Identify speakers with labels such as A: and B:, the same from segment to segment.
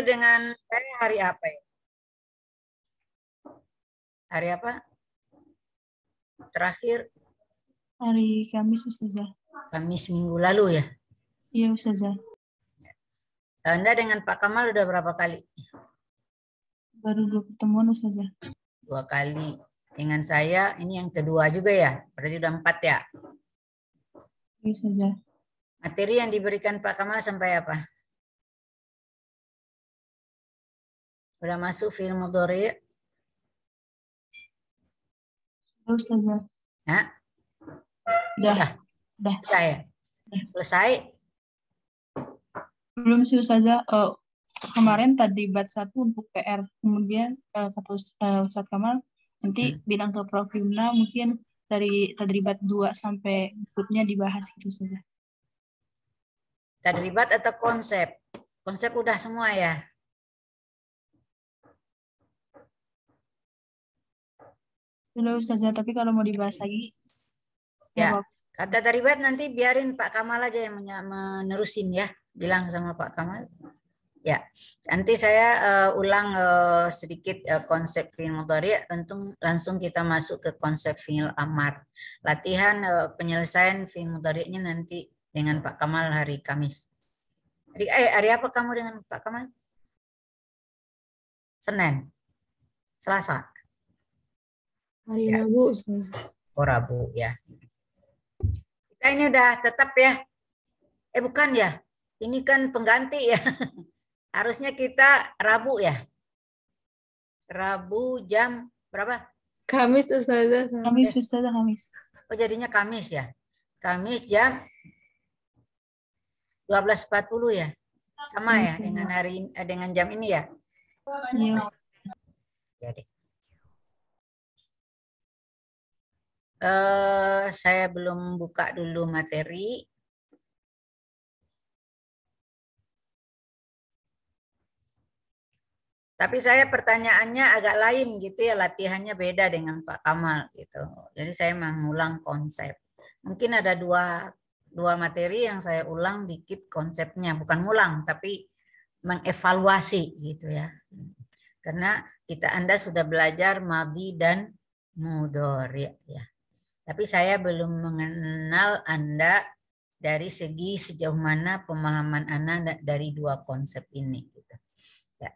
A: Dengan saya hari apa ya? Hari apa? Terakhir
B: Hari Kamis, Ustazah.
A: Kamis minggu lalu ya?
B: Iya, Ustazah.
A: Anda dengan Pak Kamal udah berapa kali?
B: Baru 2 pertemuan, Ustazah.
A: 2 kali. Dengan saya ini yang kedua juga ya? Berarti udah 4 ya?
B: Iya, Ustazah.
A: Materi yang diberikan Pak Kamal sampai apa? Udah masuk fi'il mudhari'?
B: Udah, Ustazah.
A: Hah?
B: Udah.
A: Sudah ya? Selesai?
B: Belum sih, Ustazah. Kemarin tadribat 1 untuk PR. Kemudian kata Ustaz Kamal nanti bilang ke Prof. Yumna mungkin dari tadribat 2 sampai berikutnya dibahas gitu, Ustazah.
A: Tadribat atau konsep? Konsep udah semua ya?
B: Udah, Ustazah, tapi kalau mau dibahas lagi
A: Ya, kata tadribat nanti biarin Pak Kamal aja yang menerusin ya. Bilang sama Pak Kamal. Ya, nanti saya ulang sedikit konsep fi'il mudhari', tentu langsung kita masuk ke konsep fi'il amar. Latihan penyelesaian fi'il mudhari'nya nanti dengan Pak Kamal hari Kamis. Hari apa kamu dengan Pak Kamal? Senin, Selasa.
C: Hari Rabu, Ustaz.
A: Oh, Rabu ya. Kita ini udah tetap ya. Bukan ya. Ini kan pengganti ya. Harusnya kita Rabu ya. Rabu jam berapa?
C: Kamis, Ustazah.
B: Kamis, Ustazah, Kamis.
A: Oh, jadinya Kamis ya. Kamis jam 12.40 ya. Sama ya dengan dengan jam ini ya.
B: Iya.
A: Jadi saya belum buka dulu materi. Tapi saya pertanyaannya agak lain gitu ya, latihannya beda dengan Pak Kamal gitu. Jadi saya mengulang konsep. Mungkin ada dua materi yang saya ulang dikit konsepnya, bukan ngulang tapi mengevaluasi gitu ya. Karena Anda sudah belajar madhi dan mudhari ya. Tapi saya belum mengenal Anda dari segi sejauh mana pemahaman Anda dari 2 konsep ini gitu. Ya.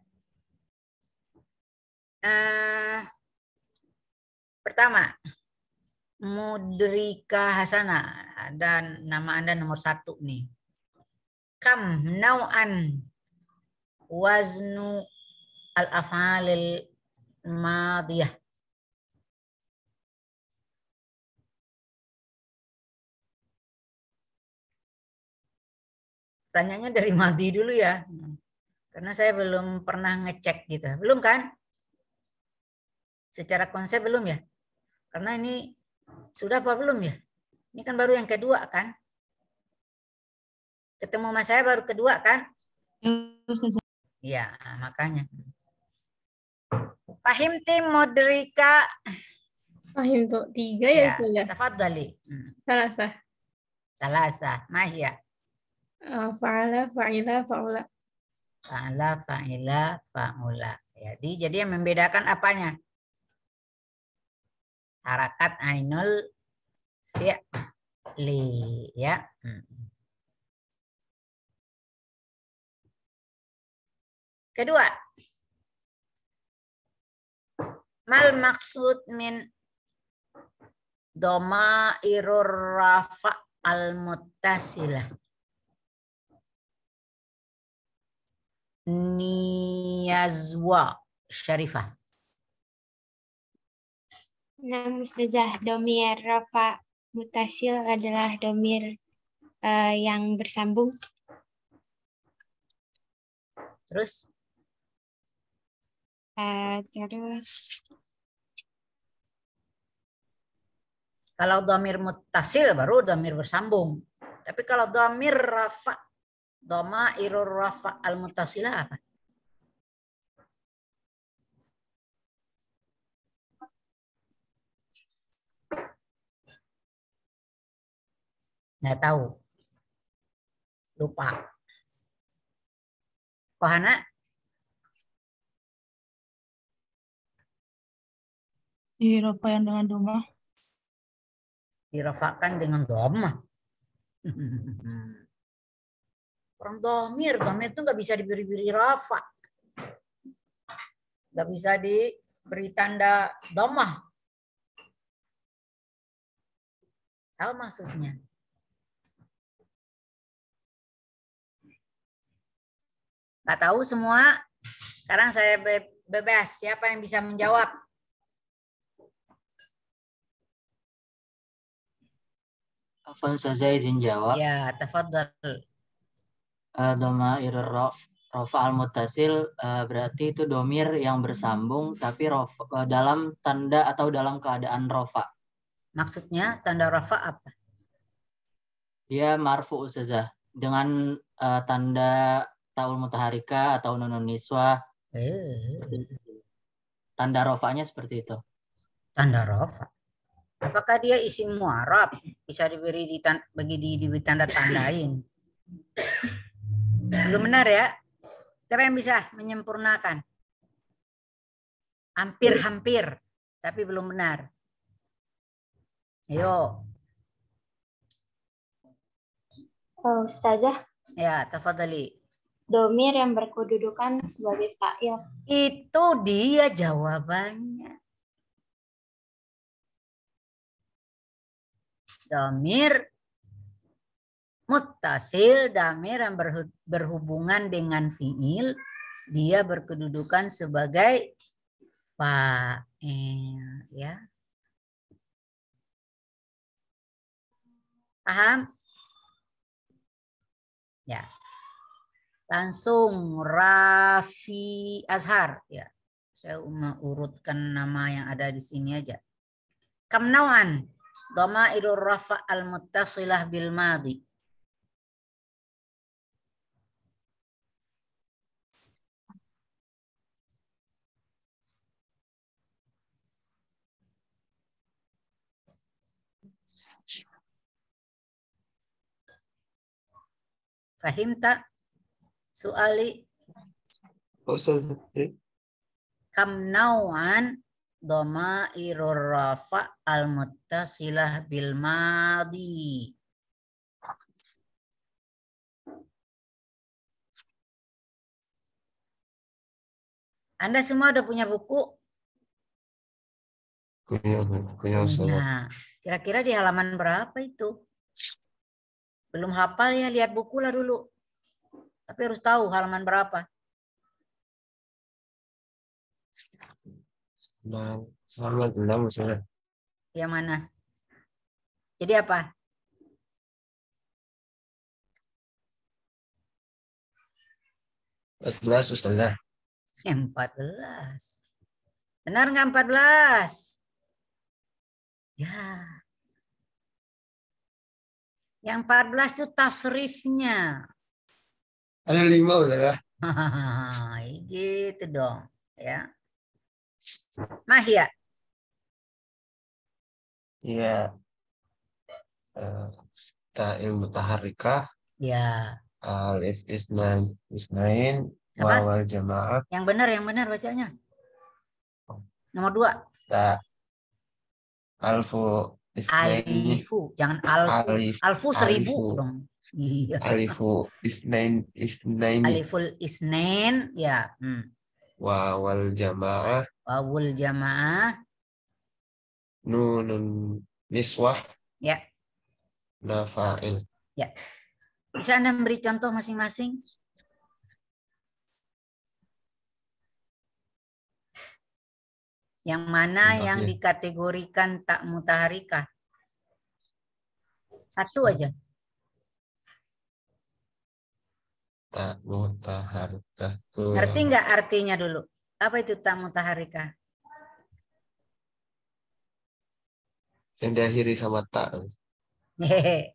A: Pertama, Mudrika Hasana, dan nama Anda nomor 1 nih. Kam nau'an waznu al-af'alil madiyah. Tanyanya dari madi dulu ya. Karena saya belum pernah ngecek gitu. Belum kan? Secara konsep belum ya? Karena ini sudah apa belum ya? Ini kan baru yang kedua kan? Ketemu sama saya baru kedua kan? Iya, makanya. Fahim tim Mudrika.
C: Fahim tuh 3 ya, Ustazah?
A: Tafadhali. Salasa. Mahya.
C: Fa'ala, fa'ila, fa'ula.
A: Fa'ala, fa'ila, fa'ula. Jadi yang membedakan apanya? Harakat ainul fi'li ya. Kedua, mal maksud min dhamairur rafa al-muttasilah. Niyazwa Syarifah.
D: Nah, Ustazah, domir rafa mutasil adalah domir yang bersambung.
A: Terus? Kalau domir mutasil baru domir bersambung. Tapi kalau domir rafa, dhamairur rafa al-muttasilah apa? Nggak tahu. Lupa. Kohana?
B: Di rofa yang dengan domah.
A: Dirafakan dengan domah. Orang domir itu nggak bisa diberi rafa. Nggak bisa diberi tanda domah. Tahu maksudnya? Nggak tahu semua? Sekarang saya bebas. Siapa yang bisa menjawab?
E: Afwan saja izin jawab.
A: Ya, tafadhal.
E: Domair rofa al-muttasil berarti itu domir yang bersambung tapi dalam tanda atau dalam keadaan rofa.
A: Maksudnya tanda rafa apa?
E: Dia marfu ustazah dengan tanda taul mutaharika atau nunun niswah. Tanda rofanya seperti itu.
A: Tanda rafa. Apakah dia isim mu'arab? Bisa diberi tanda tandain. Belum benar ya? Siapa yang bisa menyempurnakan? Hampir-hampir, tapi belum benar. Ayo.
D: Ustazah,
A: Ya, tafadhali.
D: domir yang berkedudukan sebagai fa'il.
A: Itu dia jawabannya. Domir muttasil, damir yang berhubungan dengan fiil, dia berkedudukan sebagai fa'il, ya. Paham? Ya. Langsung Raffi Azhar, ya. Saya urutkan nama yang ada di sini aja. Kam nau'an dhamairur rafa al-muttasilah bil madi. Fahimta suali? Kam nau'an dhamairur rafa al-muttasilah bil madi. Anda semua udah punya buku?
F: Punya.
A: Nah, kira-kira di halaman berapa itu? Belum hafal ya, lihat buku lah dulu. Tapi harus tahu halaman berapa.
F: Halaman 6 misalnya.
A: Yang mana? Jadi apa?
F: Ustazah.
A: 14. Benar nggak 14? Ya. Yang 14 itu tasrifnya.
F: Ada 5 Ustazah.
A: Gitu dong. Ya. Mahya.
F: Iya. Ta'il mutaharrikah.
A: Ya.
F: Alif isnain.
A: Apa?
F: Wawal jamaah.
A: Yang benar bacanya. Nomor 2.
F: Ta. Alfu isnaini.
A: Alifu, jangan alfu. Alfu 1000 dong. Iya.
F: Alifu isnaini.
A: Aliful isnain, ya.
F: Wawal jamaah.
A: Wawul jamaah.
F: Nunun niswah.
A: Ya.
F: Nafa'il.
A: Ya. Bisa Anda memberi contoh masing-masing? Yang mana yang dikategorikan tak mutaharikah? Satu aja.
F: Tak mutaharikah.
A: Ngerti nggak artinya dulu? Apa itu tak mutaharikah?
F: Yang diakhiri sama tak.
A: Hehehe.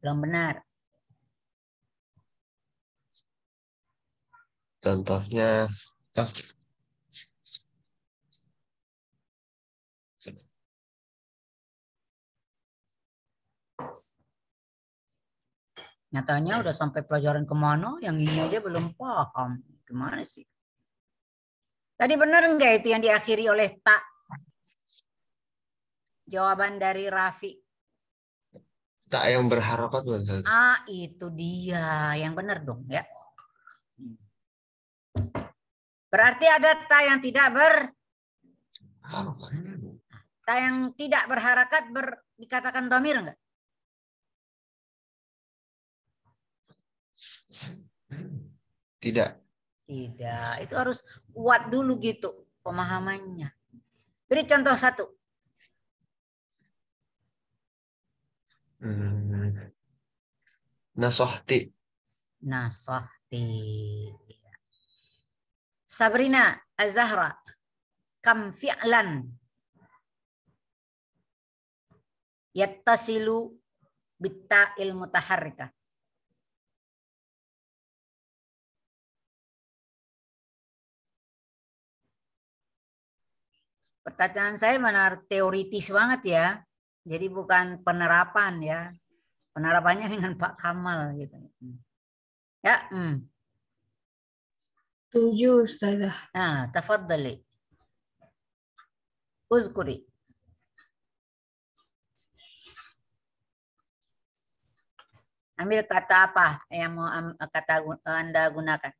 A: Belum benar.
F: Contohnya
A: Nyatanya udah sampai pelajaran kemana, yang ini aja belum paham. Gimana sih? Tadi benar enggak itu yang diakhiri oleh tak? Jawaban dari Rafi.
F: Tak yang berharokat bukan Ustaz?
A: Ah, itu dia. Yang benar dong ya. Berarti ada tak yang tidak
F: Harokat.
A: tak yang tidak berharakat dikatakan dhamir enggak?
F: Tidak.
A: Tidak. Itu harus kuat dulu gitu pemahamannya. Beri contoh satu.
F: Nasohti.
A: Nasohti. Sabrina Az-Zahra. Kam fi'lan yattasilu bitta'il mutaharrikah. Pertanyaan saya benar teoritis banget ya. Jadi bukan penerapan ya. Penerapannya dengan Pak Kamal gitu. Ya,
D: 7, Ustazah.
A: Nah, tafadhali. Uzkuri. Ambil kata apa yang mau kata Anda gunakan?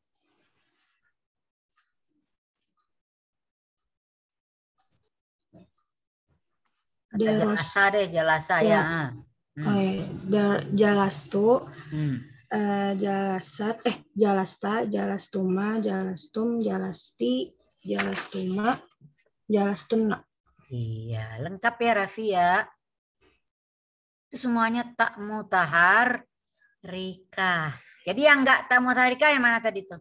A: Kata jalasa deh, jalasa ya.
D: Jalastu, jalasat, jalasta, jalastuma, jalastum, jalasti, jalastuma, jalastunna.
A: Iya, lengkap ya Raffi ya. Itu semuanya tak mutahar rika. Jadi yang enggak tak mutahar rika yang mana tadi tuh?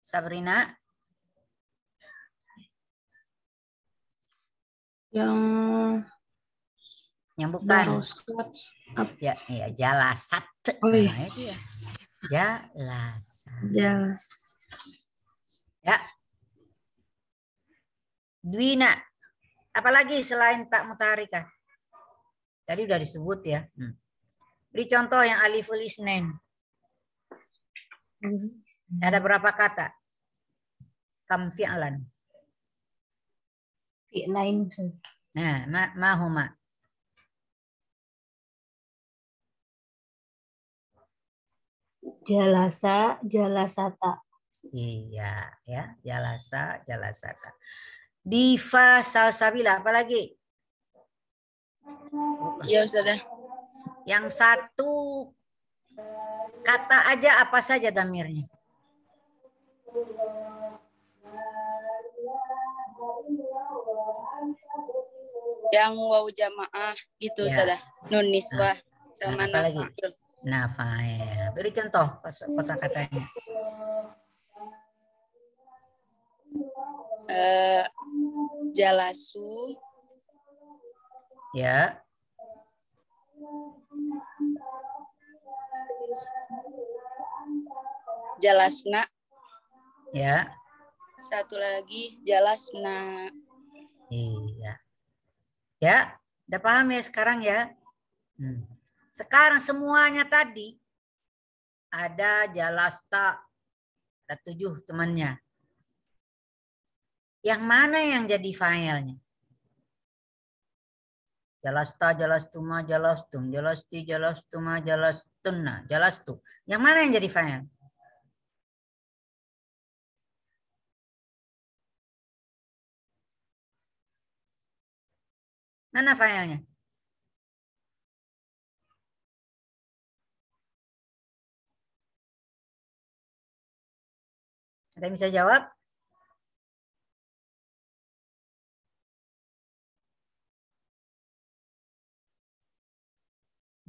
A: Sabrina? Yang bukan. Ya, jalasat.
D: Oh iya.
A: Nah, itu ya. Jalasat.
D: Jalas.
A: Ya. Dwina. Apalagi selain tak mutaharika? Tadi udah disebut ya. Beri contoh yang aliful isnain. Ada berapa kata? Kam fi'lan.
D: Fi'lain.
A: Nah, mahuma.
D: Jalasa, jalasata.
A: Iya, ya. Jalasa, jalasata. Diva salsabila, apalagi?
G: Iya, Ustazah.
A: Yang satu kata aja apa saja damirnya?
G: Yang waw jamaah gitu,
A: Ya.
G: Ustazah. Nun niswah sama
A: apa lagi?
G: nafa'il.
A: Nafa'il. Beri contoh kosakatanya.
G: Jalasu.
A: Ya.
G: Jalasna.
A: Ya.
G: Satu lagi jalasna.
A: Iya. Ya, udah paham ya sekarang ya? Sekarang semuanya tadi ada jalasta, ada 7 temannya. Yang mana yang jadi fa'ilnya? Jalasta, jalastuma, jalastum, jalasti, jalastuma, jalastunna, jalastu. Yang mana yang jadi fa'il? Mana fa'ilnya? Ada yang bisa jawab?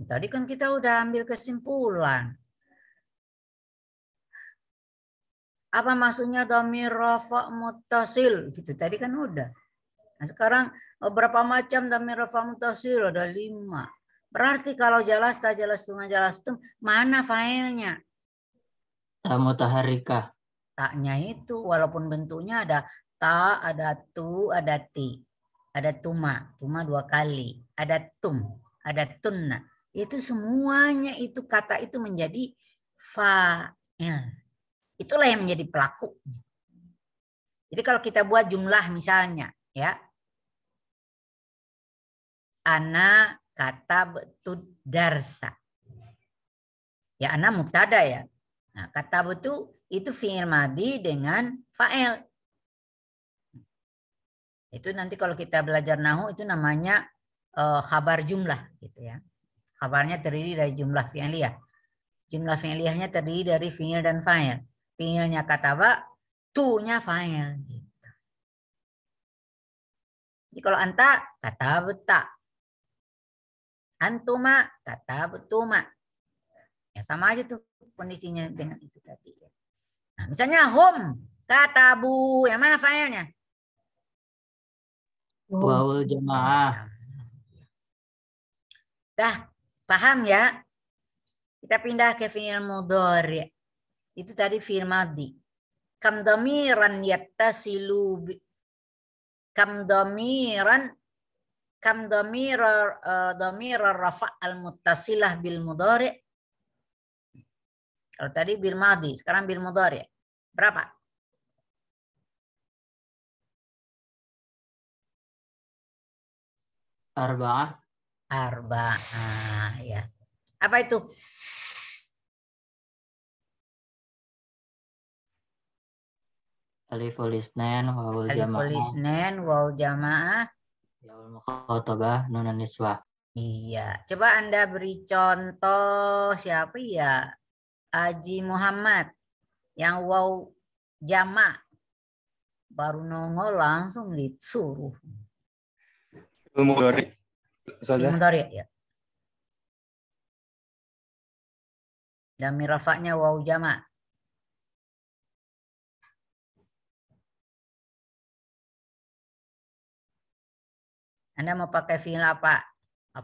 A: Tadi kan kita udah ambil kesimpulan. Apa maksudnya dhamir rafa' muttasil? Gitu tadi kan udah. Nah, sekarang berapa macam dhamir rafa' muttasil? Ada 5. Berarti kalau jalasta, jalastuma, jalastum, mana fa'ilnya?
E: Tak mutaharrikah.
A: Taknya itu walaupun bentuknya ada ta, ada tu, ada ti. Ada tuma 2 kali. Ada tum, ada tunna. Itu semuanya itu kata itu menjadi fa'il. Itulah yang menjadi pelaku. Jadi kalau kita buat jumlah misalnya, ya. Ana katabtu darsa. Ya, ana mubtada ya. Nah, katabtu itu fi'il madhi dengan fa'il. Itu nanti kalau kita belajar nahu itu namanya khabar jumlah gitu ya. Khabarnya terdiri dari jumlah fi'liyah. Jumlah fi'liyahnya terdiri dari fi'il dan fa'il. Fi'ilnya kataba, tu-nya fa'il gitu. Jadi kalau anta katabta. Antuma katabtuma. Ya sama aja tuh kondisinya dengan itu tadi. Nah, misalnya hum katabu, yang mana fa'ilnya?
E: Wawul jamaah.
A: Dah paham ya? Kita pindah ke fi'il mudhari. Itu tadi fi'il madhi. Kam dhamiran yattasilu kam dhamiran dhamira rafa' al muttasilah bil mudhari. Kalau tadi bil madhi, sekarang bil mudhari. Berapa? Arba'ah, ya. Apa itu?
E: Aliful isnain wawul jamaah.
A: Aliful isnain wawul jamaah.
E: Yaul mukhatabah nunan niswah.
A: Iya, coba Anda beri contoh siapa ya? Haji Muhammad yang waw jama' baru nongol langsung disuruh.
H: Mudhari.
A: Mudhari ya. Dhamir rafa'nya waw jama'. Anda mau pakai fi'il apa?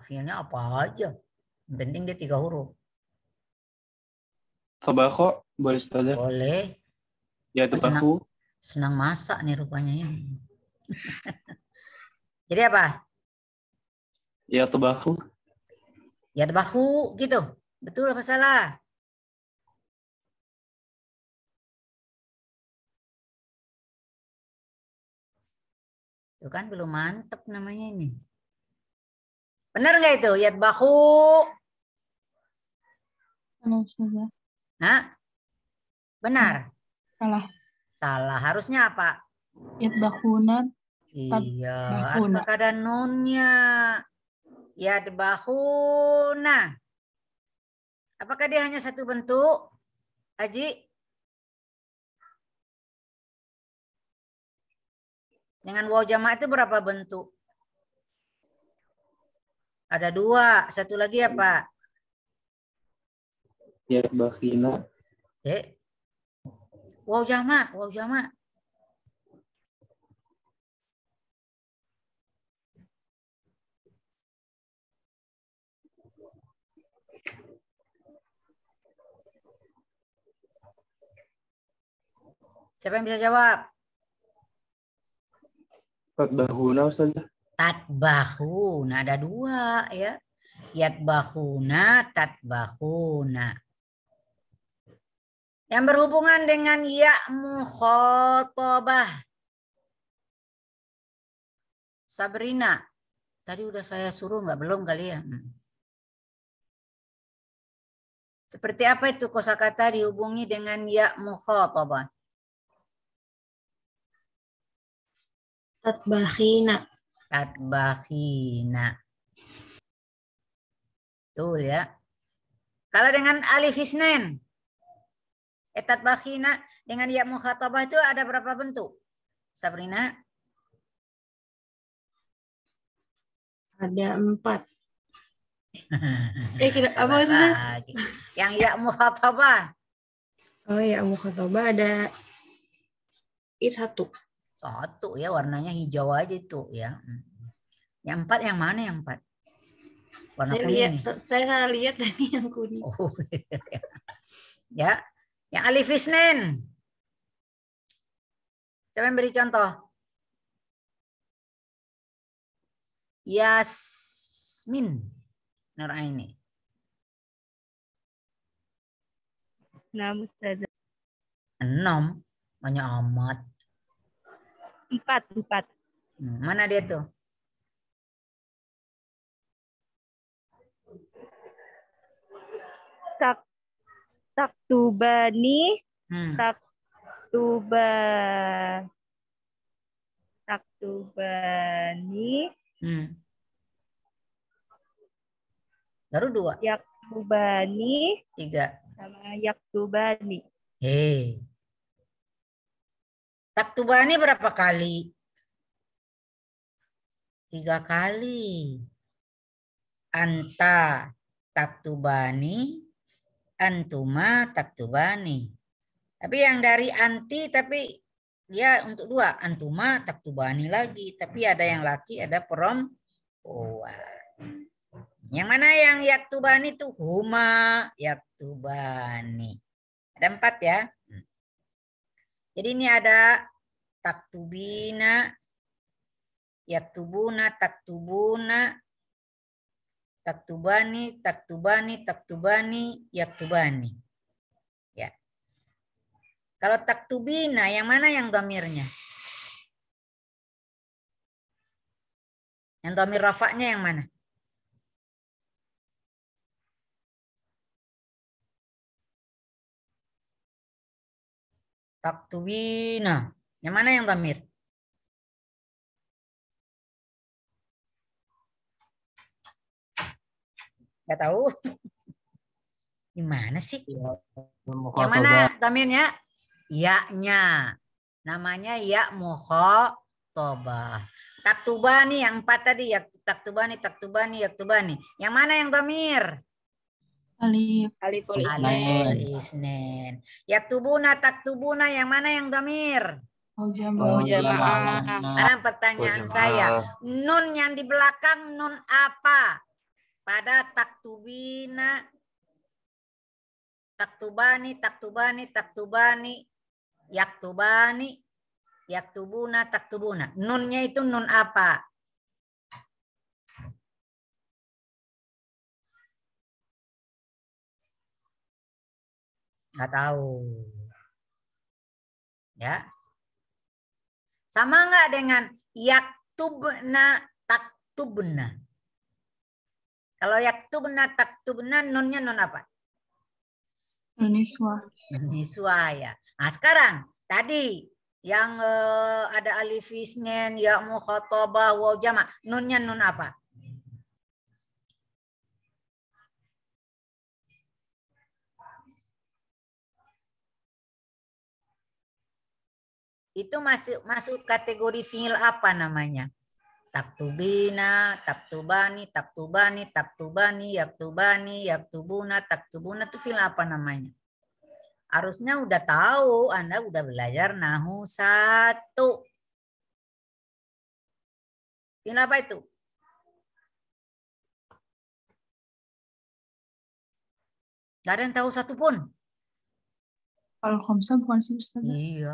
A: Fi'ilnya apa aja. Yang penting dia 3 huruf.
H: Tabakho, boleh Ustazah?
A: Boleh.
H: Ya, tabakhu.
A: Senang masak nih rupanya ini. Jadi apa?
H: Ya, tabakhu.
A: Ya tabakhu gitu. Betul apa salah? Itu kan belum mantep namanya ini. Benar nggak itu? Yatbahu.
B: Salah, Ustazah.
A: Nah, benar.
B: Salah.
A: Salah. Harusnya apa?
B: Yatbahuna.
A: Iya.
B: Tabahuna.
A: Apakah ada nunnya? Yatbahuna. Apakah dia hanya satu bentuk? Haji? Dengan waw jama' itu berapa bentuk? Ada 2. Satu lagi apa?
H: Ya, bakhina.
A: Waw jama', waw jama'. Siapa yang bisa jawab?
H: Tatbahuna, Ustazah.
A: Tatbahuna, ada 2 ya. Yatbahuna, tatbahuna. Yang berhubungan dengan ya mukhatabah. Sabrina. Tadi udah saya suruh nggak? Belum kali ya? Seperti apa itu kosakata dihubungi dengan ya mukhatabah?
D: Tatbakhina.
A: Tatbakhina. Betul ya. Kalau dengan alif isnain, tatbakhina dengan ya mukhatabah itu ada berapa bentuk? Sabrina?
D: Ada 4. Apa maksudnya?
A: Yang ya mukhatabah.
D: Oh ya, mukhatabah ada 1.
A: Satu ya, warnanya hijau aja itu ya. Yang 4 yang mana yang 4? Warna
D: saya
A: kuning
D: lihat,
A: nih.
D: saya salah lihat tadi yang kuning.
A: Oh, ya. Yang alif isnain. Siapa yang beri contoh? Yasmin Nuraini.
I: 6, Ustazah.
A: 6. Banyak amat.
I: 4.
A: Mana dia tuh?
I: Taktubani,
A: Hmm.
I: taktubani,
A: Baru 2.
I: yaktubani,
A: 3.
I: sama yaktubani.
A: Hei. Taktubani berapa kali? 3 kali. Anta taktubani, antuma taktubani. Tapi yang dari anti tapi dia untuk 2. Antuma taktubani lagi. Tapi ada yang laki, ada perempuan. Yang mana yang yaktubani itu? Huma yaktubani. Ada 4 ya. Jadi ini ada taktubina, yaktubuna, taktubuna, taktubani, taktubani, taktubani, yaktubani. Ya. Kalau taktubina, yang mana yang dhamirnya? Yang dhamir rafa'nya yang mana? Taktubina. Yang mana yang dhamir? Gak tahu. Gimana sih? Yang mana dhamirnya? Ya-nya. Namanya ya mukhatabah. Taktubani yang 4 tadi. Ya, taktubani, taktubani, yaktubani. Yang mana yang dhamir?
B: Alif.
G: Aliful
A: Isnin. Yaktubuna, taktubuna, yang mana yang dhamir?
G: jamaah.
A: Sekarang pertanyaan saya, nun yang di belakang nun apa? Pada taktubina, taktubani, taktubani, taktubani, yaktubani, yaktubuna, taktubuna. Nunnya itu nun apa? Nggak tahu. Ya. Sama nggak dengan yaktubna, taktubna? Kalau yaktubna, taktubna, nunnya nun apa?
B: Niswa.
A: Niswa ya. Nah sekarang tadi yang ada alif isnin, ya mukhatabah, waw jama, nunnya nun apa? Itu masuk kategori fiil apa namanya? Taktubina, taktubani, taktubani, taktubani, yaktubani, yaktubuna, taktubuna itu fiil apa namanya? Harusnya udah tahu, Anda udah belajar nahu 1. Fiil apa itu? Gak ada yang tahu satupun.
B: Al-khamsah bukan sih Ustaz?
A: Iya,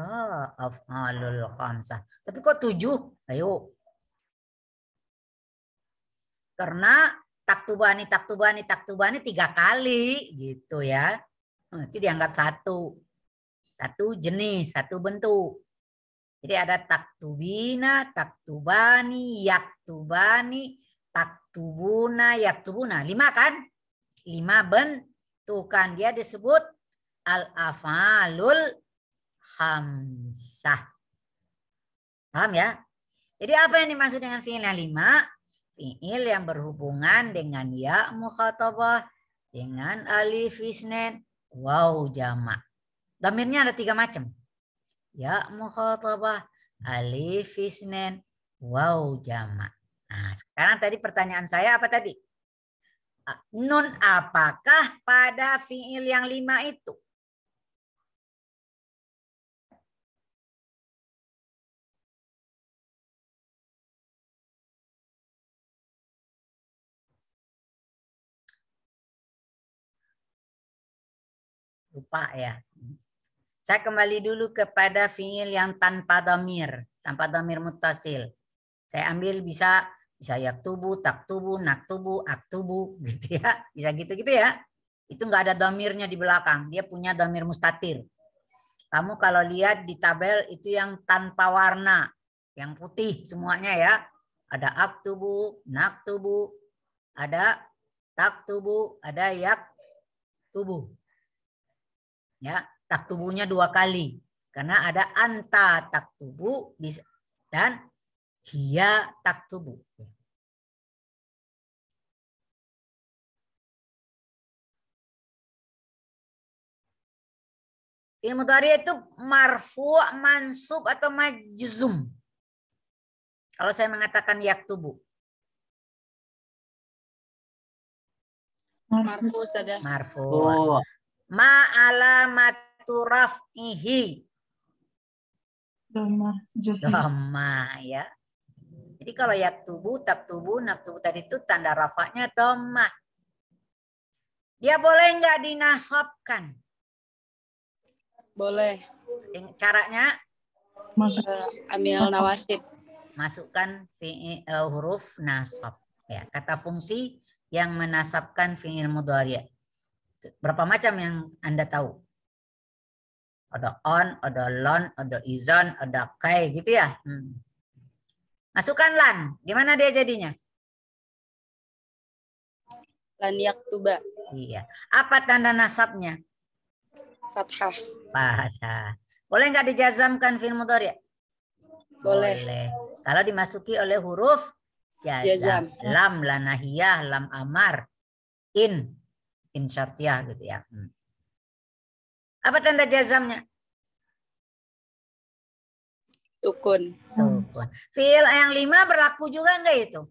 A: af'alul khamsah. Tapi kok 7? Ayo. Karena taktubani, taktubani, taktubani 3 kali gitu ya. Itu dianggap 1. 1 jenis, 1 bentuk. Jadi ada taktubina, taktubani, yaktubani, taktubuna, yaktubuna. 5 kan? 5 bentukan. Dia disebut al-af'alul khamsah. Paham ya? Jadi apa yang dimaksud dengan fi'il yang 5? Fi'il yang berhubungan dengan ya mukhatabah, dengan alif isnin, waw jama'. Dhamirnya ada 3 macam. Ya mukhatabah, alif isnin, waw jama'. Nah, sekarang tadi pertanyaan saya apa tadi? Nun apakah pada fi'il yang 5 itu? Lupa ya. Saya kembali dulu kepada fi'il yang tanpa dhamir muttasil. Saya ambil bisa yaktubu, taktubu, naktubu, aktubu gitu ya. Bisa gitu-gitu ya. Itu enggak ada dhamirnya di belakang. Dia punya dhamir mustatir. Kamu kalau lihat di tabel itu yang tanpa warna. Yang putih semuanya ya. Ada aktubu, naktubu, ada taktubu, ada yaktubu. Ya, taktubunya 2 kali. Karena ada anta taktubu dan hiya taktubu. Fi'il mudhari itu marfu, mansub atau majzum. Kalau saya mengatakan yaktubu.
G: Marfu Ustazah.
A: Marfu.
E: Oh,
A: Ma alamatu raf'ihi. Dhamma ya. Jadi kalau yaktubu, taktubu, naktubu tadi itu tanda rafa'nya dhammah. Dia boleh nggak dinasabkan?
G: Boleh.
A: Caranya
G: Amil nawasib.
A: masukkan huruf nasab. Ya, kata fungsi yang menasabkan fi'il mudhari'. Berapa macam yang Anda tahu? Ada on, ada lon, ada izan, ada kai gitu ya. Masukkan lan. Gimana dia jadinya?
G: Lan yaktuba.
A: Iya. Apa tanda nasabnya?
G: Fathah.
A: Fathah. Boleh nggak dijazamkan fi'il mudhari'?
G: Boleh.
A: Kalau dimasuki oleh huruf jazam. Lam lanahiyah, lam amar, in syartiyah gitu ya. Apa tanda jazamnya?
G: Sukun.
A: Sukun. Fi'il yang 5 berlaku juga enggak itu?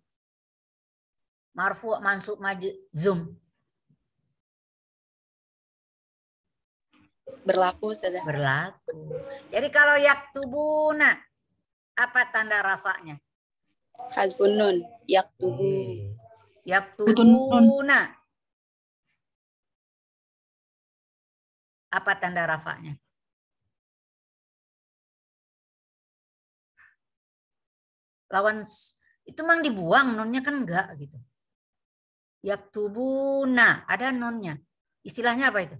A: Marfu, mansub, majzum.
G: Berlaku Ustazah.
A: Berlaku. Jadi kalau yaktubuna, apa tanda rafa'nya?
G: Hazfun nun. Yaktubu.
A: Yaktubuna. Apa tanda rafa'nya? Lawan itu memang dibuang, nonnya kan enggak gitu. Yaktubuna, ada nonnya. Istilahnya apa itu?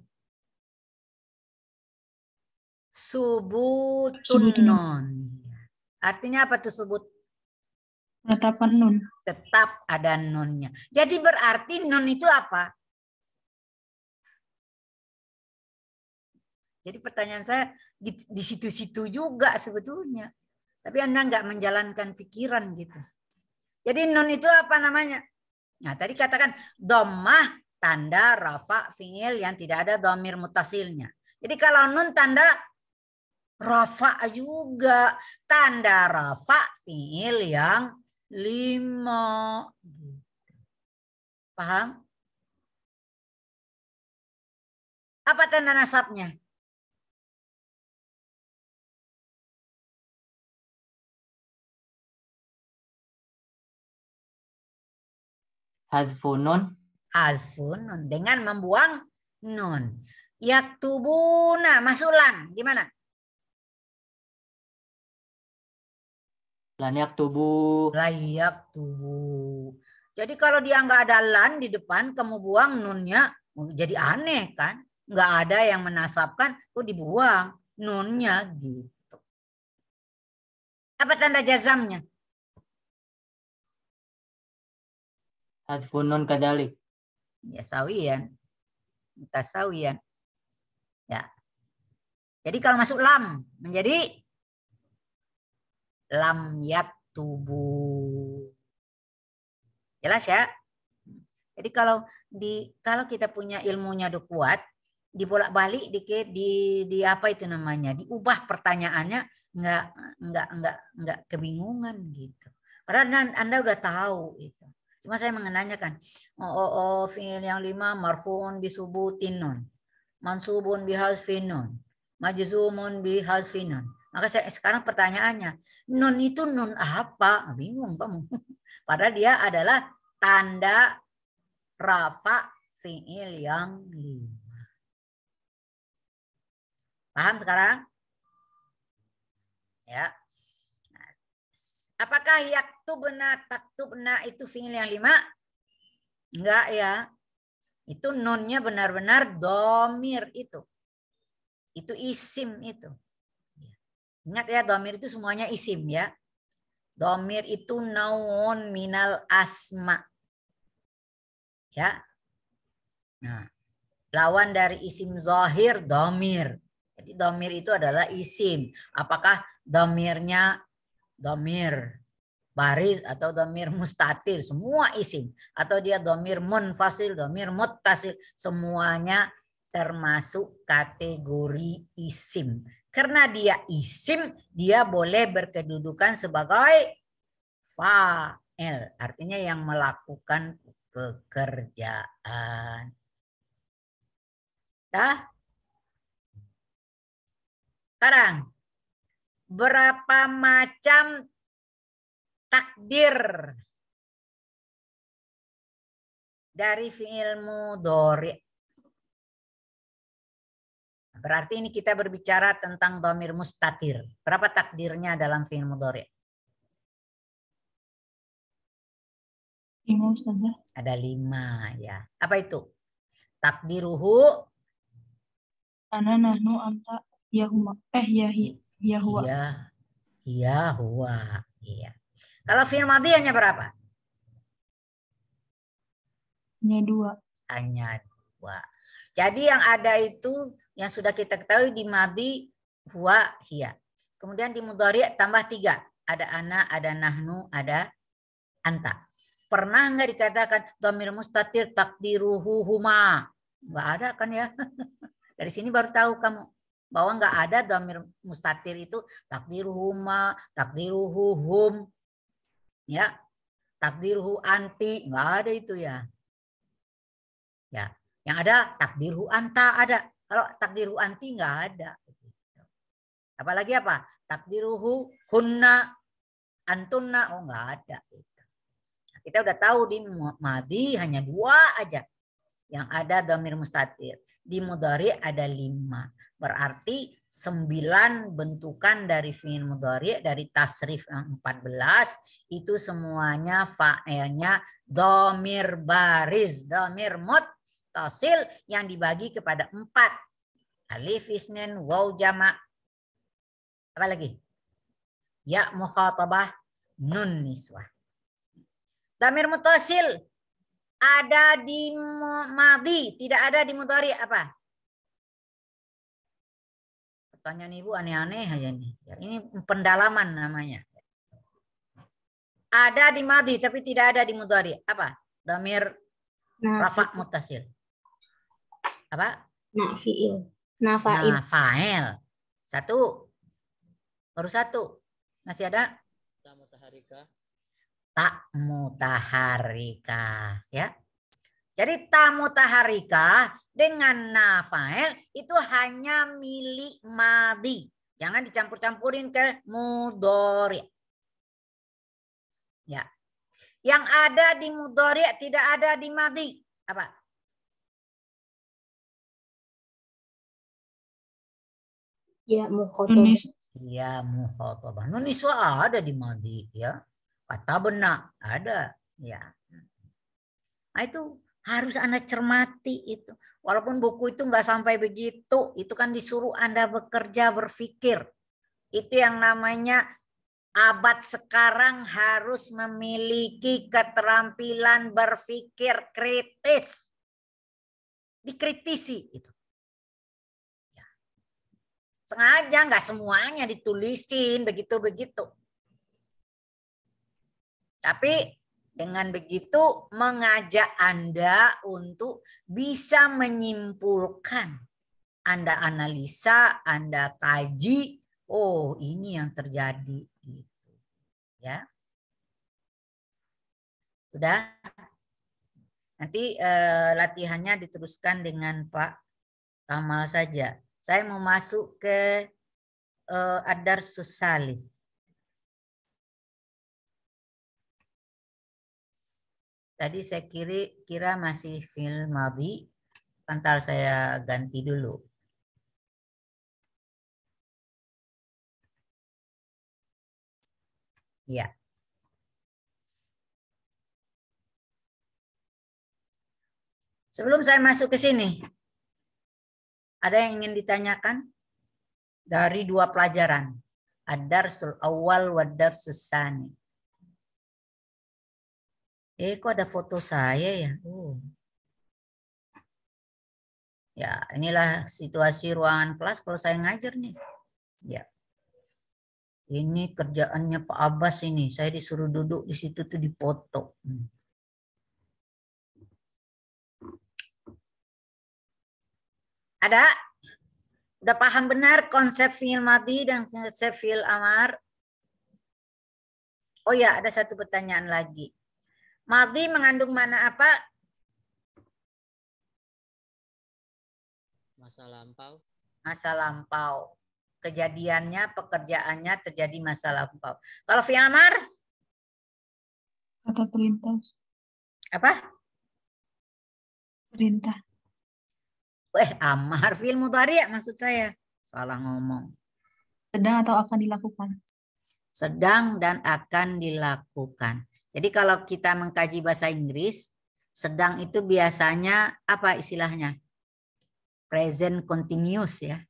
A: Subutun non. Artinya apa tuh subut?
B: Penetapan nun.
A: Tetap ada nonnya. Jadi berarti non itu apa? Jadi pertanyaan saya di situ-situ juga sebetulnya. Tapi Anda nggak menjalankan pikiran gitu. Jadi non itu apa namanya? Nah tadi katakan dhammah tanda rafa fi'il yang tidak ada dhamir mutasilnya. Jadi kalau nun tanda rafa juga. Tanda rafa fi'il yang 5. Paham? Apa tanda nasabnya?
E: Hadfun nun.
A: Hazfun nun. Dengan membuang nun. Yaktubuna. Masulan. Gimana?
E: Lan yaktubu.
A: Layak tubuh. Jadi kalau dia nggak ada lan di depan, kamu buang nunnya, jadi aneh kan? Nggak ada yang menasabkan, kok dibuang nunnya gitu. Apa tanda jazamnya?
E: Hadfun nun kadalik.
A: Ya sawiyan. Mutasawiyan. Ya. Jadi kalau masuk lam menjadi lam yaktubu. Jelas ya? Jadi kalau kita punya ilmunya udah kuat, dibolak-balik dikit di apa itu namanya? Diubah pertanyaannya enggak kebingungan gitu. Padahal Anda udah tahu itu. Cuma saya menanyakan, fi'il yang 5 marfu'un bisubutin nun, mansubun bihazfin nun, majzumun bihazfin nun. Maka sekarang pertanyaannya, nun itu nun apa? Bingung kamu. Padahal dia adalah tanda rafa fi'il yang 5. Paham sekarang? Ya. Apakah yaktubna, taktubna itu fi'il yang 5? Enggak ya. Itu nunnya benar-benar domir itu. Itu isim itu. Ingat ya, domir itu semuanya isim ya. Domir itu naun minal asma. Ya. Nah, lawan dari isim zahir domir. Jadi domir itu adalah isim. Apakah domirnya domir baris atau domir mustatir, semua isim. Atau dia domir munfasil, domir muttasil, semuanya termasuk kategori isim. Karena dia isim, dia boleh berkedudukan sebagai fa'il. Artinya yang melakukan pekerjaan. Dah? Sekarang, berapa macam takdir dari fi'il mudhari'? Berarti ini kita berbicara tentang dhamir mustatir. Berapa takdirnya dalam fi'il mudhari'?
B: 5, Ustazah.
A: Ada 5 ya. Apa itu? Takdiruhu
B: Ana, nahnu, anta, ya huma. Ya huwa.
A: Iya, huwa. Iya. Kalau fi'il madhi hanya berapa?
B: Hanya 2.
A: Hanya 2. Jadi yang ada itu yang sudah kita ketahui di madhi huwa, hiya. Kemudian di mudhari' tambah 3. Ada ana, ada nahnu, ada anta. Pernah nggak dikatakan dhamir mustatir takdiruhu huma? Nggak ada kan ya? Dari sini baru tahu kamu bahwa nggak ada dhamir mustatir itu takdiruhu huma, takdiruhu hum, ya, takdiruhu anti, nggak ada itu ya. Ya, yang ada takdiruhu anta ada. Kalau takdiruhu anti nggak ada. Apalagi apa? Takdiruhu hunna, antunna, oh nggak ada. Kita udah tahu di madhi hanya 2 aja yang ada dhamir mustatir. Di mudhari ada 5. Berarti 9 bentukan dari fi'il mudhari, dari tasrif yang 14 itu semuanya fa'ilnya dhamir baris, dhamir muttasil yang dibagi kepada 4. Alif, isnin, waw, jama'. Apa lagi? Ya mukhatabah, nun niswah. Dhamir muttasil ada di madhi, tidak ada di mudhari apa? Pertanyaan Ibu aneh-aneh aja nih. Ya, ini pendalaman namanya. Ada di madhi tapi tidak ada di mudhari. Apa? Dhamir rafa' muttasil. Apa?
D: Nafi'il.
A: Nafa'il. 1. Baru 1. Masih ada? Tak mutaharika, ya. Jadi tak mutaharika dengan nafa'il itu hanya milik madhi. Jangan dicampur-campurin ke mudhari'. Ya. Yang ada di mudhari' tidak ada di madhi. Apa?
D: Ya mukhatabah.
A: Ya mukhatabah. Nun niswa ada di madhi, ya. Kata benak ada, ya. Nah, itu harus Anda cermati itu. Walaupun buku itu nggak sampai begitu, itu kan disuruh Anda bekerja, berpikir. Itu yang namanya abad sekarang harus memiliki keterampilan berpikir kritis. Dikritisi itu. Ya. Sengaja nggak semuanya ditulisin begitu-begitu. Tapi dengan begitu mengajak Anda untuk bisa menyimpulkan. Anda analisa, Anda kaji, oh ini yang terjadi. Ya. Sudah? Nanti latihannya diteruskan dengan Pak Kamal saja. Saya mau masuk ke ad-darsus tsalits. Tadi saya kira masih fi'il madhi. Bentar saya ganti dulu. Ya. Sebelum saya masuk ke sini, ada yang ingin ditanyakan? Dari 2 pelajaran. Ad-darsul awal wa ad-darsus tsani. Kok ada foto saya ya? Ya, inilah situasi ruangan kelas kalau saya ngajar nih. Ya. Ini kerjaannya Pak Abbas ini. Saya disuruh duduk di situ tuh dipoto. Ada? Udah paham benar konsep fi'il madhi dan konsep fi'il amar? Oh ya, ada satu pertanyaan lagi. Madhi mengandung mana apa?
E: Masa lampau.
A: Masa lampau. Kejadiannya, pekerjaannya terjadi masa lampau. Kalau fi'il amar?
B: Kata perintah.
A: Apa?
B: Perintah.
A: Amar fi'il mudhari maksud saya. Salah ngomong.
B: Sedang atau akan dilakukan.
A: Sedang dan akan dilakukan. Jadi kalau kita mengkaji bahasa Inggris, sedang itu biasanya apa istilahnya? Present continuous ya.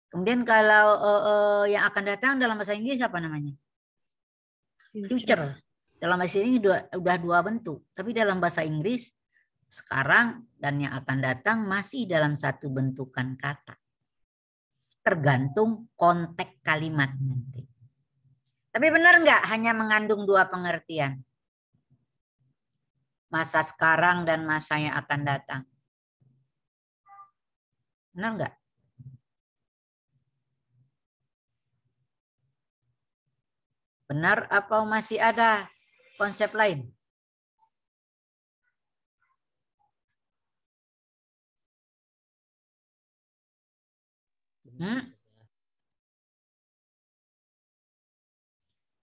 A: Kemudian kalau yang akan datang dalam bahasa Inggris apa namanya? Future. Dalam bahasa ini udah dua bentuk. Tapi dalam bahasa Inggris sekarang dan yang akan datang masih dalam satu bentukan kata. Tergantung konteks kalimat nanti. Tapi benar nggak hanya mengandung dua pengertian? Masa sekarang dan masa yang akan datang. Benar nggak? Benar apa masih ada konsep lain?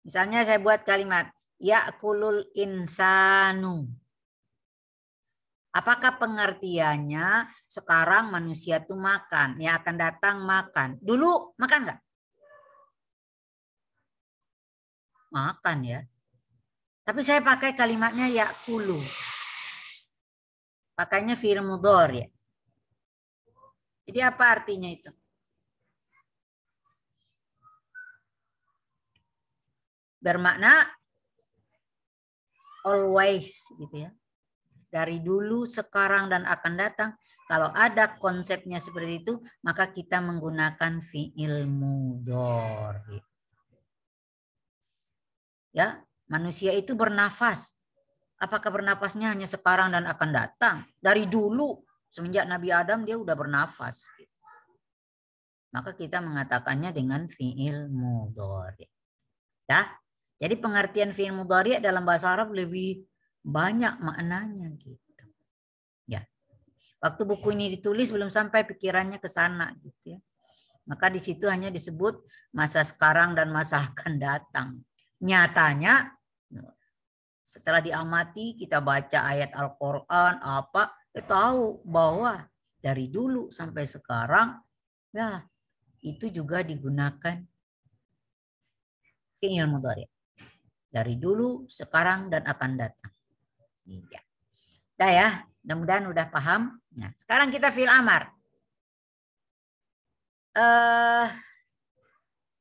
A: Misalnya saya buat kalimat ya'kulul insanu. Apakah pengertiannya sekarang manusia itu makan, yang akan datang makan. Dulu makan nggak? Makan ya. Tapi saya pakai kalimatnya ya'kulu. Pakainya fi'il mudhari. Jadi apa artinya itu? Bermakna always gitu ya. Dari dulu, sekarang, dan akan datang. Kalau ada konsepnya seperti itu, maka kita menggunakan fi'il mudhari. Ya, manusia itu bernafas. Apakah bernafasnya hanya sekarang dan akan datang? Dari dulu, semenjak Nabi Adam dia udah bernafas. Maka kita mengatakannya dengan fi'il mudhari. Ya, jadi pengertian fi'il mudhari dalam bahasa Arab lebih banyak maknanya gitu. Ya. Waktu buku ini ditulis belum sampai pikirannya ke sana gitu ya. Maka di situ hanya disebut masa sekarang dan masa akan datang. Nyatanya setelah diamati kita baca ayat Al-Qur'an kita tahu bahwa dari dulu sampai sekarang ya itu juga digunakan fi'il mudhari. Dari dulu, sekarang, dan akan datang. Ya. Udah ya, mudah-mudahan udah paham. Nah, sekarang kita fi'il amar.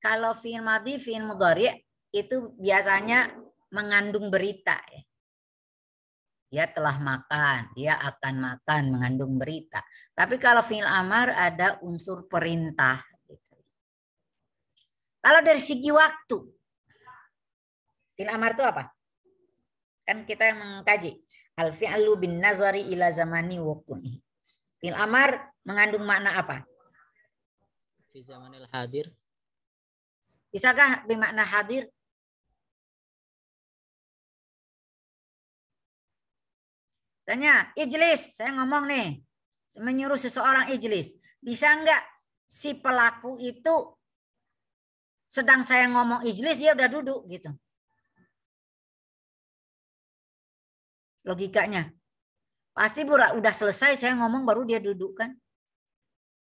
A: Kalau fi'il madhi, fi'il mudhari itu biasanya mengandung berita. Ya. Dia telah makan, dia akan makan, mengandung berita. Tapi kalau fi'il amar ada unsur perintah. Kalau dari segi waktu, fi'il amar itu apa? Kan kita yang mengkaji. Al-fi'lu bin nazari ila zamani wuqu'i. Fi'il amar mengandung makna apa?
E: Fi zamanil hadir.
A: Bisakah bermakna hadir? Misalnya, ijlis. Saya ngomong nih. Menyuruh seseorang ijlis. Bisa enggak si pelaku itu sedang saya ngomong ijlis, dia udah duduk gitu. Logikanya. Pasti udah selesai saya ngomong baru dia duduk kan.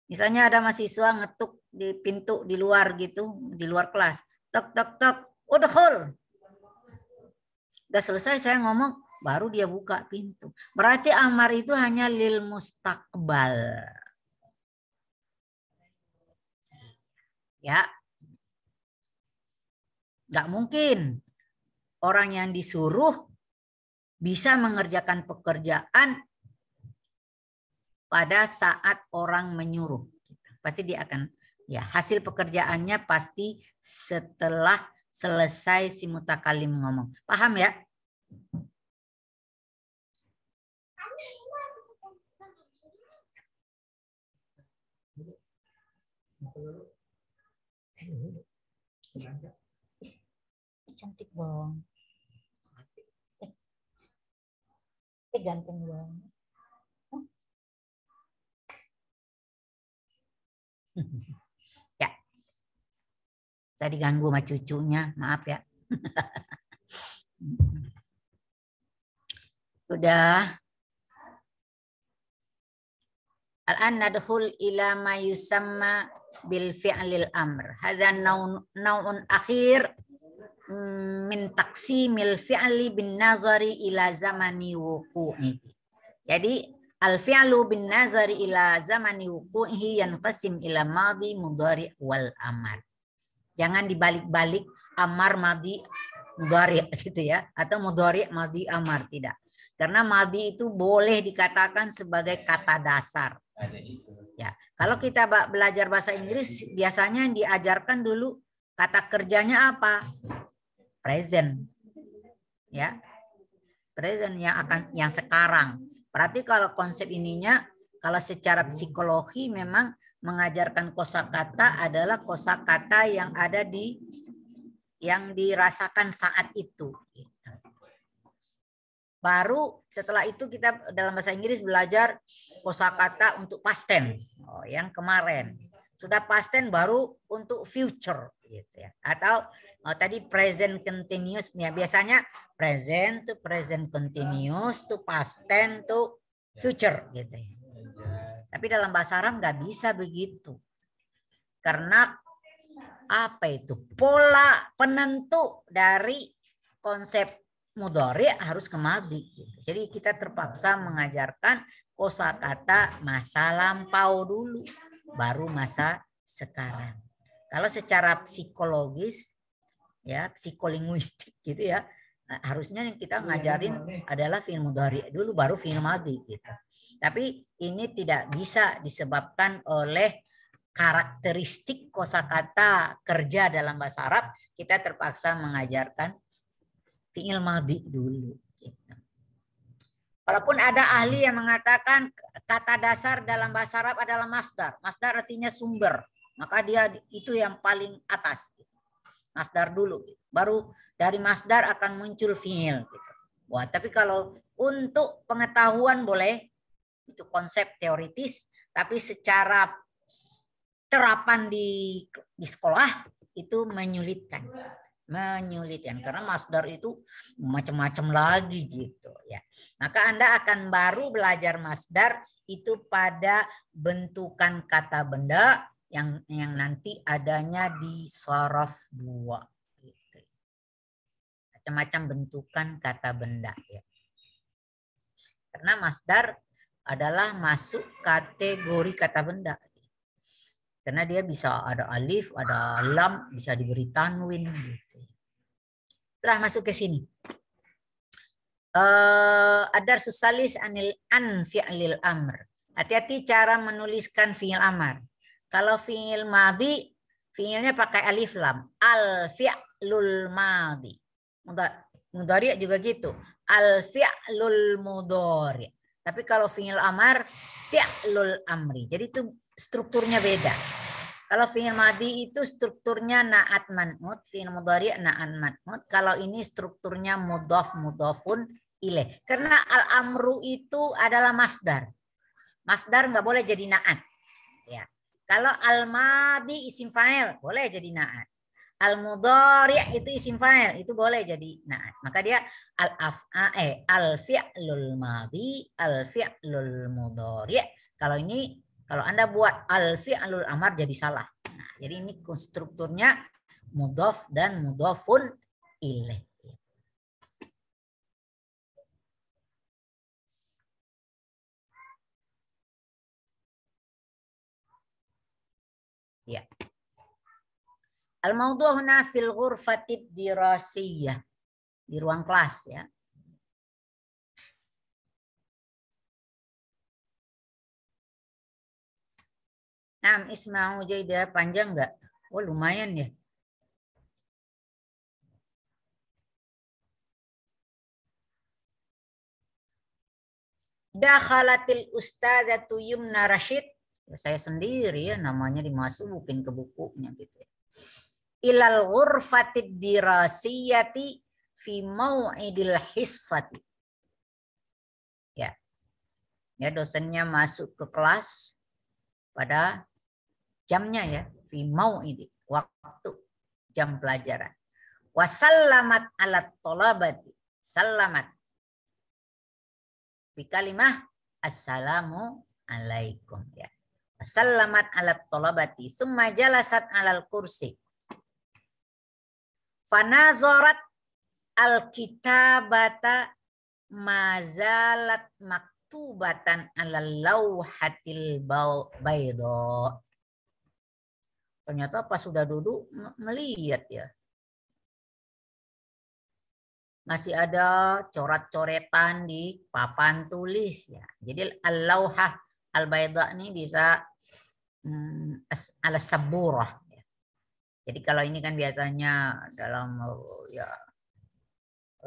A: Misalnya ada mahasiswa ngetuk di pintu di luar gitu, di luar kelas. Tok tok tok, udkhul. Udah selesai saya ngomong baru dia buka pintu. Berarti amar itu hanya lil mustaqbal. Ya. Nggak mungkin orang yang disuruh bisa mengerjakan pekerjaan pada saat orang menyuruh. Pasti dia akan, ya hasil pekerjaannya pasti setelah selesai si mutakalim ngomong. Paham ya? Cantik dong. Ganteng banget. Ya. Saya diganggu sama cucunya, maaf ya. Sudah. Al-an nadkhul ila ma yusamma bil fi'lil amr. Hadza naw'un akhir min taqsimil fi'li bin nazari ila zamani wuqu'ihi. Jadi al-fi'lu bin nazari ila zamani wuqu'ihi yanqasim ila madhi, mudhari wal amar. Jangan dibalik-balik amar, madhi, mudhari gitu ya, atau mudhari, madhi, amar, tidak. Karena madhi itu boleh dikatakan sebagai kata dasar. Ya, kalau kita belajar bahasa Inggris biasanya yang diajarkan dulu kata kerjanya apa? Present. Ya. Present yang sekarang. Berarti kalau konsep ininya, kalau secara psikologi memang mengajarkan kosakata adalah kosakata yang ada yang dirasakan saat itu. Baru setelah itu kita dalam bahasa Inggris belajar kosakata untuk past tense. Oh, yang kemarin. Sudah past tense baru untuk future gitu ya. Atau tadi present continuous ya, biasanya present to present continuous to past tense to future gitu ya. Tapi dalam bahasa Arab nggak bisa begitu. Karena apa itu? Pola penentu dari konsep mudhari harus ke madhi. Jadi kita terpaksa mengajarkan kosakata masa lampau dulu, baru masa sekarang. Kalau secara psikologis, ya psikolinguistik gitu ya, harusnya yang kita ngajarin adalah fi'il mudhari dulu, baru fi'il madhi gitu. Tapi ini tidak bisa disebabkan oleh karakteristik kosakata kerja dalam bahasa Arab. Kita terpaksa mengajarkan fi'il madhi dulu. Gitu. Walaupun ada ahli yang mengatakan kata dasar dalam bahasa Arab adalah masdar. Masdar artinya sumber. Maka dia itu yang paling atas. Masdar dulu. Baru dari masdar akan muncul fi'il. Gitu. Wah, tapi kalau untuk pengetahuan boleh. Itu konsep teoritis. Tapi secara terapan di sekolah itu menyulitkan. Karena masdar itu macam-macam lagi gitu ya. Maka Anda akan baru belajar masdar itu pada bentukan kata benda yang nanti adanya di sorof 2 gitu. Macam-macam bentukan kata benda ya. Karena masdar adalah masuk kategori kata benda. Karena dia bisa ada alif, ada lam, bisa diberi tanwin gitu. Setelah masuk ke sini. Adar susalis an fi'lil amr. Hati-hati cara menuliskan fi'il amar. Kalau fi'il madhi, fi'ilnya pakai alif lam. Al fi'lul madhi. Mudhari juga gitu. Al fi'lul mudhari. Tapi kalau fi'il amar, fi'lul amri. Jadi itu strukturnya beda. Kalau fi'il madhi itu strukturnya na'at man'ut, fi'il mudhari na'at man'ut. Kalau ini strukturnya mudhaf mudhafun ilaih. Karena al-amru itu adalah masdar. Masdar nggak boleh jadi na'at. Ya. Kalau al-madhi isim fa'il boleh jadi na'at. Al-mudhari itu isim fa'il, itu boleh jadi na'at. Maka dia al-fi'lul madhi, al-fi'lul mudhari. Kalau ini kalau Anda buat al-fi'lul amar jadi salah. Nah, jadi ini konstrukturnya mudhaf dan mudhafun ilaih. Ya. Al-mawdu' huna fil ghurfatid dirasiyah. Di ruang kelas ya. Nah, isma'u jaidah panjang nggak? Oh, lumayan ya. Dakhalatil ustadzatu Yumna Rashid. Ya, saya sendiri ya, namanya dimasukin ke bukunya gitu ya. Ilal ghurfatid dirasiyati fi mau'idil hissati. Ya. Ya, dosennya masuk ke kelas pada jamnya ya, fi mau'idi, waktu jam pelajaran. Wasallamat alat tolabati. Salamat. Bi kalimah assalamu alaikum ya. Wasallamat alat tolabati. Summa jalasat alal kursi. Fanazorat al-kitabata mazalat maktubatan alal lauhatil baydo. Ternyata pas sudah duduk ngelihat ya. Masih ada coret-coretan di papan tulis ya. Jadi al-lauhah al-bayda ini bisa al-saburah. Ya. Jadi kalau ini kan biasanya dalam ya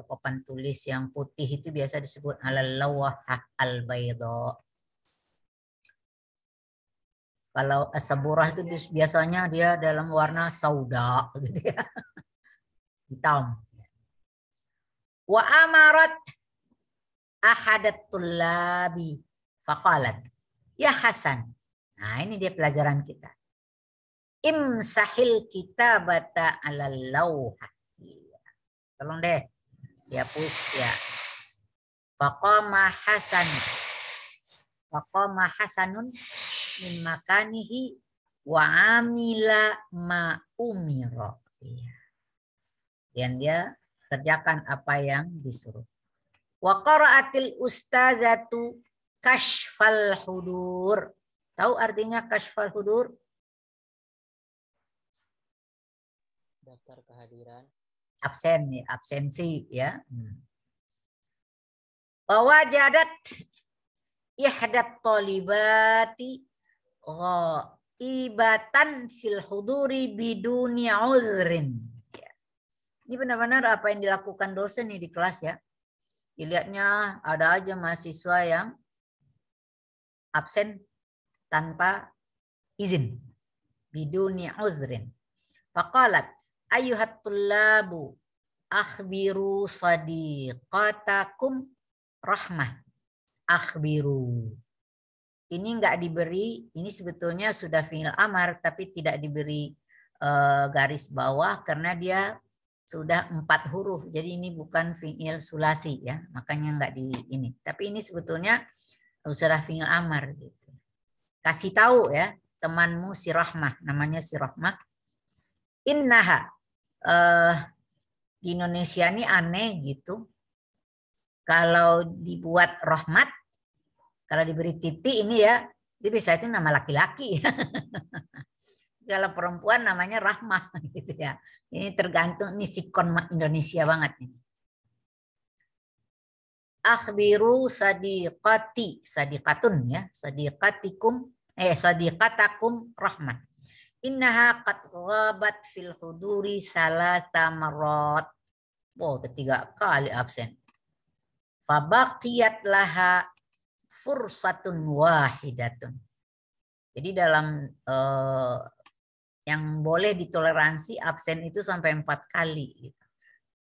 A: papan tulis yang putih itu biasa disebut al-lauhah al-bayda. Kalau as-saburah itu biasanya dia dalam warna sauda gitu ya. Hitam. Wa amarat ahadat tullabi faqalat ya Hasan. Nah, ini dia pelajaran kita. Imsahil kitabata ala lauhah. Tolong deh dihapus ya. Faqama Hasan. Faqama Hasanun min makanihi wa amila ma umira. Dan dia kerjakan apa yang disuruh. Wa qara'atil ustadzatu kashfal hudur. Tahu artinya kashfal hudur?
E: Daftar kehadiran.
A: Absen nih, absensi ya. Wa wajadat ihdat talibati ghaibatan fil huduri biduni uzrin. Ini benar-benar apa yang dilakukan dosen nih di kelas ya. Dilihatnya ada aja mahasiswa yang absen tanpa izin. Biduni uzrin. Faqalat ayyuhat tullabu akhbiru sadiqatakum rahmah. Akhbiru. Ini enggak diberi, ini sebetulnya sudah fi'il amar tapi tidak diberi garis bawah karena dia sudah 4 huruf. Jadi ini bukan fi'il sulasi ya. Makanya enggak di ini. Tapi ini sebetulnya sudah fi'il amar gitu. Kasih tahu ya temanmu si Rahmah, namanya si Rahmah. Innaha di Indonesia ini aneh gitu. Kalau dibuat rahmat, kalau diberi titik ini ya, dia bisa itu nama laki-laki. Kalau perempuan namanya Rahmah gitu ya. Ini tergantung, ini sikon Indonesia banget nih. Akhbiru sadiqati, sadiqatun ya, sadiqatikum sadiqatakum rahmah. Innaha qad ghabat fil huduri salasa marrat. Wow, udah 3 kali absen. Fabaqiyat laha fursatun wahidatun. Jadi dalam yang boleh ditoleransi absen itu sampai 4 kali.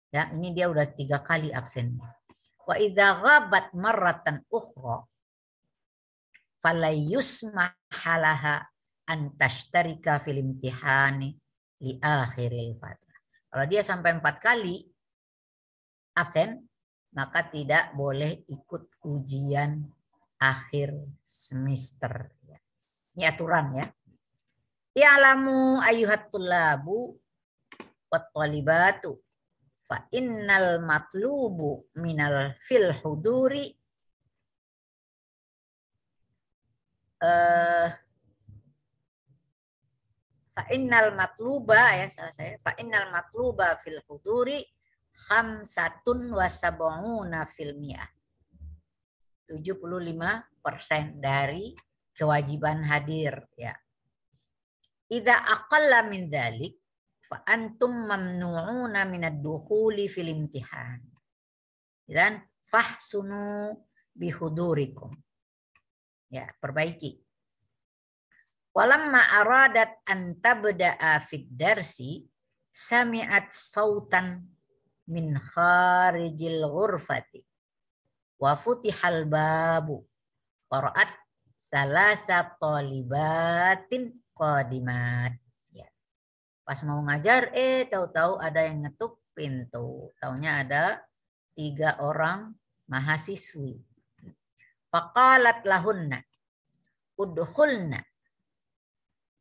A: Ya, ini dia udah 3 kali absen. Wa idza ghabat marratan ukhra falayusmahalaha an tashtarika fil imtihani li akhiril fatrah. Kalau dia sampai 4 kali absen, maka tidak boleh ikut ujian akhir semester. Ini aturan ya. Ya'lamu ayyuhat tullabu wat talibatu fa innal matlubu minal fil huduri fa innal matluba ya salah saya fa innal matluba fil huduri khamsatun wa sab'una fil mi'ah. 75% dari kewajiban hadir ya. idza aqalla min dzalik fa antum mamnu'una min ad-dukhuli fil imtihan. Dan fahsunu bihudurikum. Ya, perbaiki. Walamma aradat an tabda'a fid darsi sami'at sautan min kharijil ghurfati wa futihal babu qara'at salasa talibatin qadimat. Ya. Pas mau ngajar tahu-tahu ada yang ngetuk pintu. Taunya ada 3 orang mahasiswi. Faqalat lahunna udkhulna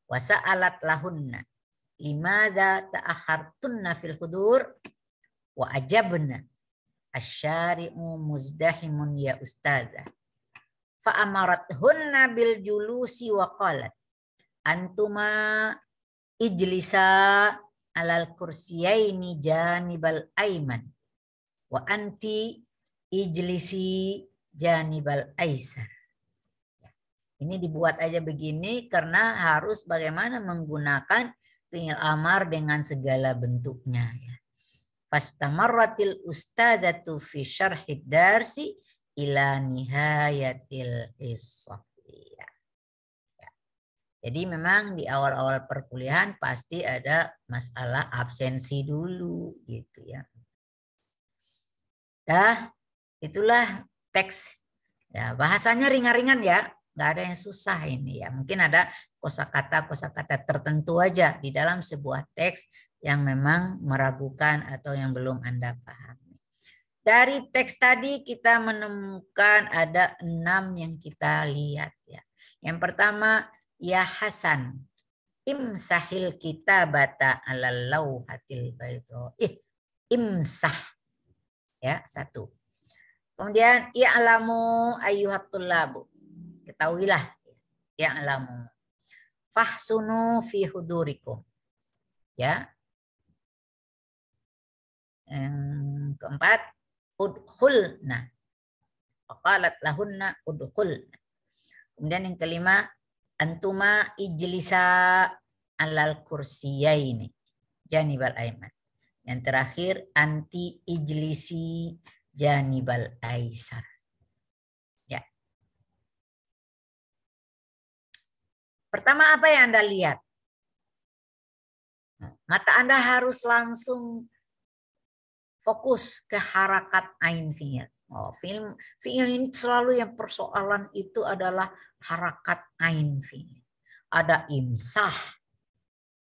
A: wa sa'alat lahunna limadza ta'akhartunna fil hudur wa ajabna asyari'u muzdahimun ya ustadzah fa amarathunna bil julusi wa qalat antuma ijlisa alal kursiyaini janibal aiman wa anti ijlisi janibal aisar. Ini dibuat aja begini karena harus bagaimana menggunakan fi'il amar dengan segala bentuknya. Ya. Fastamarratil ustadzatu fi syarhid darsi ila nihayatil hissah. Ya. Ya. Jadi memang di awal-awal perkuliahan pasti ada masalah absensi dulu gitu ya. Dah, itulah teks. Ya, bahasanya ringan-ringan ya. Nggak ada yang susah ini ya. Mungkin ada kosakata tertentu aja di dalam sebuah teks yang memang meragukan atau yang belum Anda pahami. Dari teks tadi kita menemukan ada 6 yang kita lihat ya. Yang pertama, ya Hasan, imsahil kitabata alal lauhatil baydha. Imsah. Ya, 1. Kemudian i'lamu ayyuhat tullabu. Ketahuilah, ya'lamu. Fahsunu fi hudurikum. Ya. Yang keempat, udkhulna. Faqalat lahunna udkhulna. Kemudian yang kelima, antuma ijlisa alal kursiyaini janibal aiman. Yang terakhir, anti ijlisi janibal aisar. Pertama apa yang Anda lihat? Mata Anda harus langsung fokus ke harakat ain fi'il. Fi'il ini selalu yang persoalan itu adalah harakat ain fi'il. Ada imsah,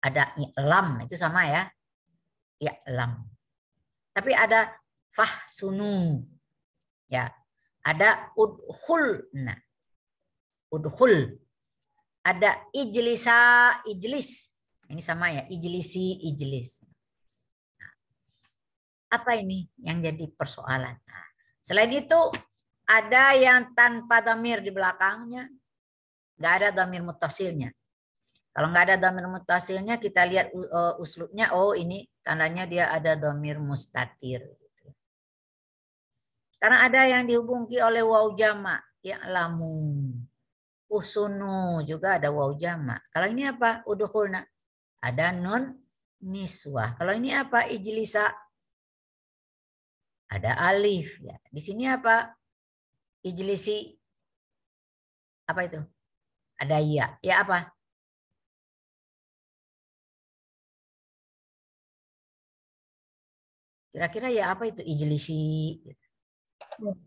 A: ada i'lam, itu sama ya. I'lam. Tapi ada fahsunu. Ya. Ada udkhulna. Udkhul. Ada ijlisa, ijlis. Ini sama ya, ijlisi, ijlis. Nah, apa ini yang jadi persoalan? Nah, selain itu, ada yang tanpa dhamir di belakangnya. Nggak ada dhamir mutasilnya. Kalau nggak ada dhamir mutasilnya, kita lihat uslubnya. Oh, ini tandanya dia ada dhamir mustatir. Karena ada yang dihubungi oleh waw jama. Ya'lamu. Usunu juga ada waw jama. Kalau ini apa? Udkhulna. Ada nun niswah. Kalau ini apa? Ijlisa. Ada alif. Ya. Di sini apa? Ijlisi. Apa itu? Ada ya. Ya apa? Kira-kira ya apa itu? Ijlisi.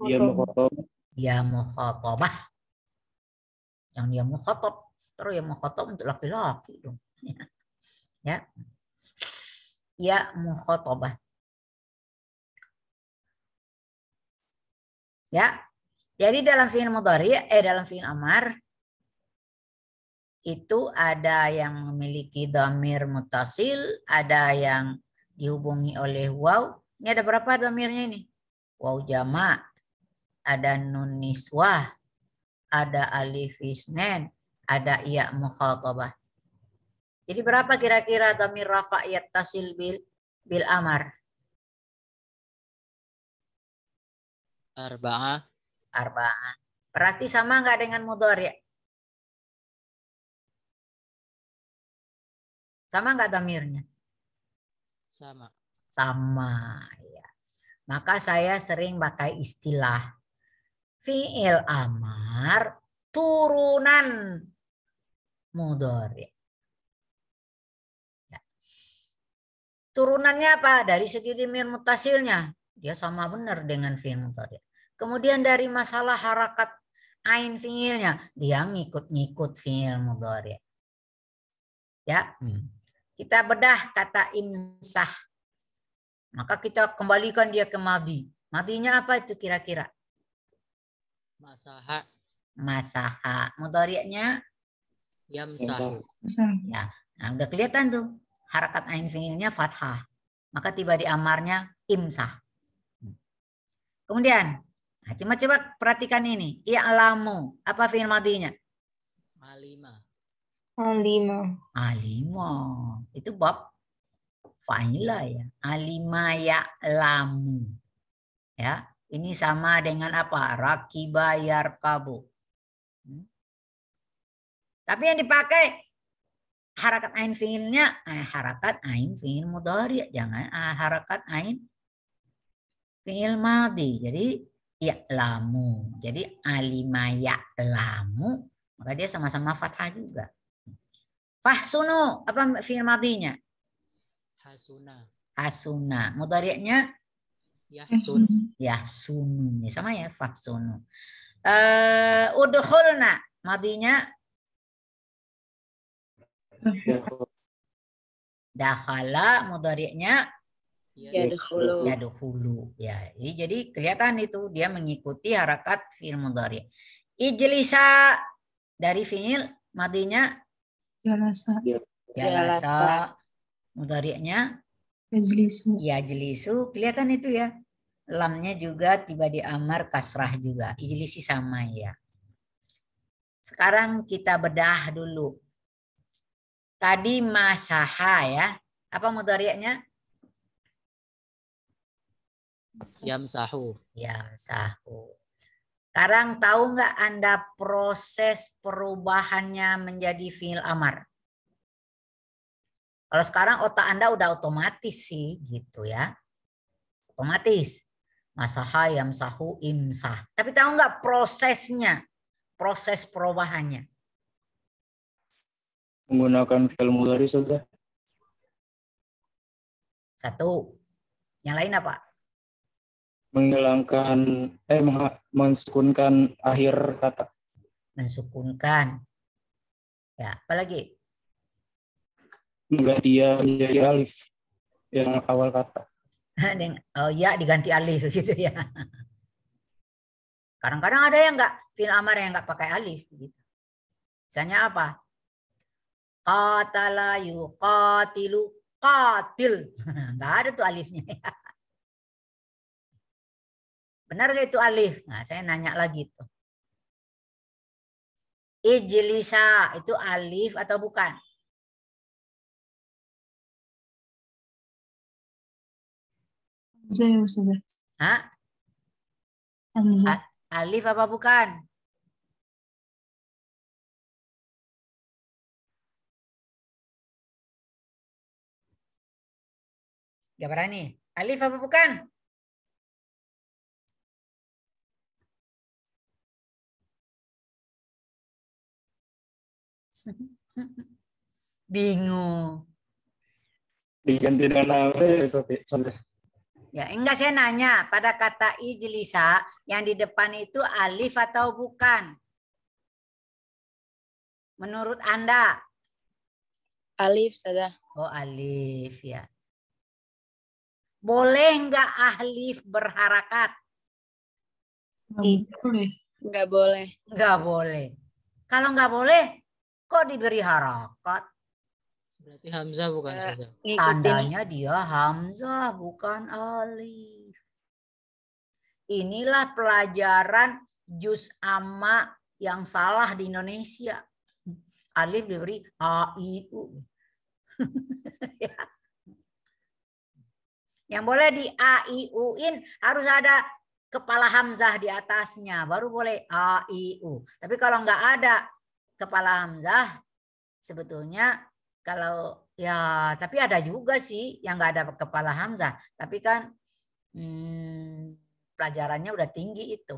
H: Ya mukhatabah.
A: Ya mukhatabah. Yang dia mukhatab, terus yang mukhatab untuk laki-laki dong. Ya. Ya mukhatabah. Ya. Jadi dalam fi'il mudhari, dalam fi'il amar itu ada yang memiliki dhamir mutasil, ada yang dihubungi oleh waw. Ini ada berapa dhamirnya ini? Waw jama', ada nun niswah, ada alif isnen, ada ya mukhatabah. Jadi berapa kira-kira dhamir rafa' yattasil bil amar?
E: Arba'ah.
A: Berarti sama nggak dengan mudhari'? Sama nggak damirnya?
E: Sama.
A: Sama ya. Maka saya sering pakai istilah fi'il amar turunan mudhari. Ya. Turunannya apa? Dari segi dhamir mutasilnya dia sama benar dengan fi'il mudhari. Kemudian dari masalah harakat ain fi'ilnya dia ngikut-ngikut fi'il mudhari. Ya. Kita bedah kata imsah. Maka kita kembalikan dia ke madi. Madinya apa itu kira-kira?
E: Masaha.
A: Masaha. Mudhari'nya
E: Yamsahu.
A: Ya. Nah, udah kelihatan tuh. Harakat ain fi'ilnya fathah. Maka tiba di amarnya imsah. Kemudian, nah, coba perhatikan ini. I'lamu. Apa fi'il madinya?
E: Alima.
A: Alima. Itu bab fa'ilah ya. Alima ya'lamu. Ya. Ini sama dengan apa? Rakiba yarkabu. Tapi yang dipakai harakat ain fi'ilnya harakat ain fi'il mudhari, jangan harakat ain fi'il madhi. Jadi ya'lamu. Jadi alima ya'lamu, maka dia sama-sama fathah juga. Fahsunu, apa fi'il madhinya?
E: Hasuna.
A: Hasuna. Mudhari'nya
E: Yahsun.
A: yahsunu. Sama ya, fahsunu. Udkhulna, madhinya dakhala, mudhari'nya
G: Yadkhulu.
A: yadkhulu. Ya, jadi kelihatan itu dia mengikuti harakat fi'il mudhari'. Ijlisa dari fi'il madhinya jalasa. Mudhari'nya yajlisu. Kelihatan itu ya. Lamnya juga tiba di amar kasrah juga. Ijlisi sama ya. Sekarang kita bedah dulu. Tadi masaha ya. Apa mudhari'nya?
E: Yamsahu.
A: Yamsahu. Sekarang tahu nggak Anda proses perubahannya menjadi fi'il amar? Kalau sekarang otak Anda udah otomatis sih gitu ya. Otomatis. Masaha, yamsahu, imsah. Tapi tahu nggak prosesnya? Proses perubahannya.
H: Menggunakan fi'il mudhari saja.
A: Satu. Yang lain apa?
H: Menghilangkan mensukunkan akhir kata.
A: Mensukunkan. Ya, apalagi?
H: Mengganti ya menjadi alif yang awal kata.
A: Oh ya, diganti alif gitu ya. Kadang-kadang ada yang nggak fi'il amar yang nggak pakai alif gitu. Misalnya apa? Qatala yuqatilu qatil. Nggak ada tuh alifnya. Benar gak itu alif? Nah, saya nanya lagi tuh. Ijlisa itu alif atau bukan? Hah? Alif apa bukan? Gak berani. Alif apa bukan? Bingung.
H: Diganti dengan apa?
A: Ya, enggak, saya nanya pada kata ijlisa yang di depan itu alif atau bukan? Menurut Anda?
G: Alif saja.
A: Oh, alif ya. Boleh enggak alif berharakat?
G: Enggak boleh.
A: Enggak boleh. Kalau enggak boleh, kok diberi harakat?
E: Berarti hamzah bukan saja.
A: Tandanya dia hamzah bukan alif. Inilah pelajaran juz amma yang salah di Indonesia. Alif diberi a i u. Ya. Yang boleh di a i u-in harus ada kepala hamzah di atasnya, baru boleh a i u. Tapi kalau nggak ada kepala hamzah, sebetulnya kalau Ya, tapi ada juga sih yang nggak ada kepala hamzah. Tapi kan pelajarannya udah tinggi itu.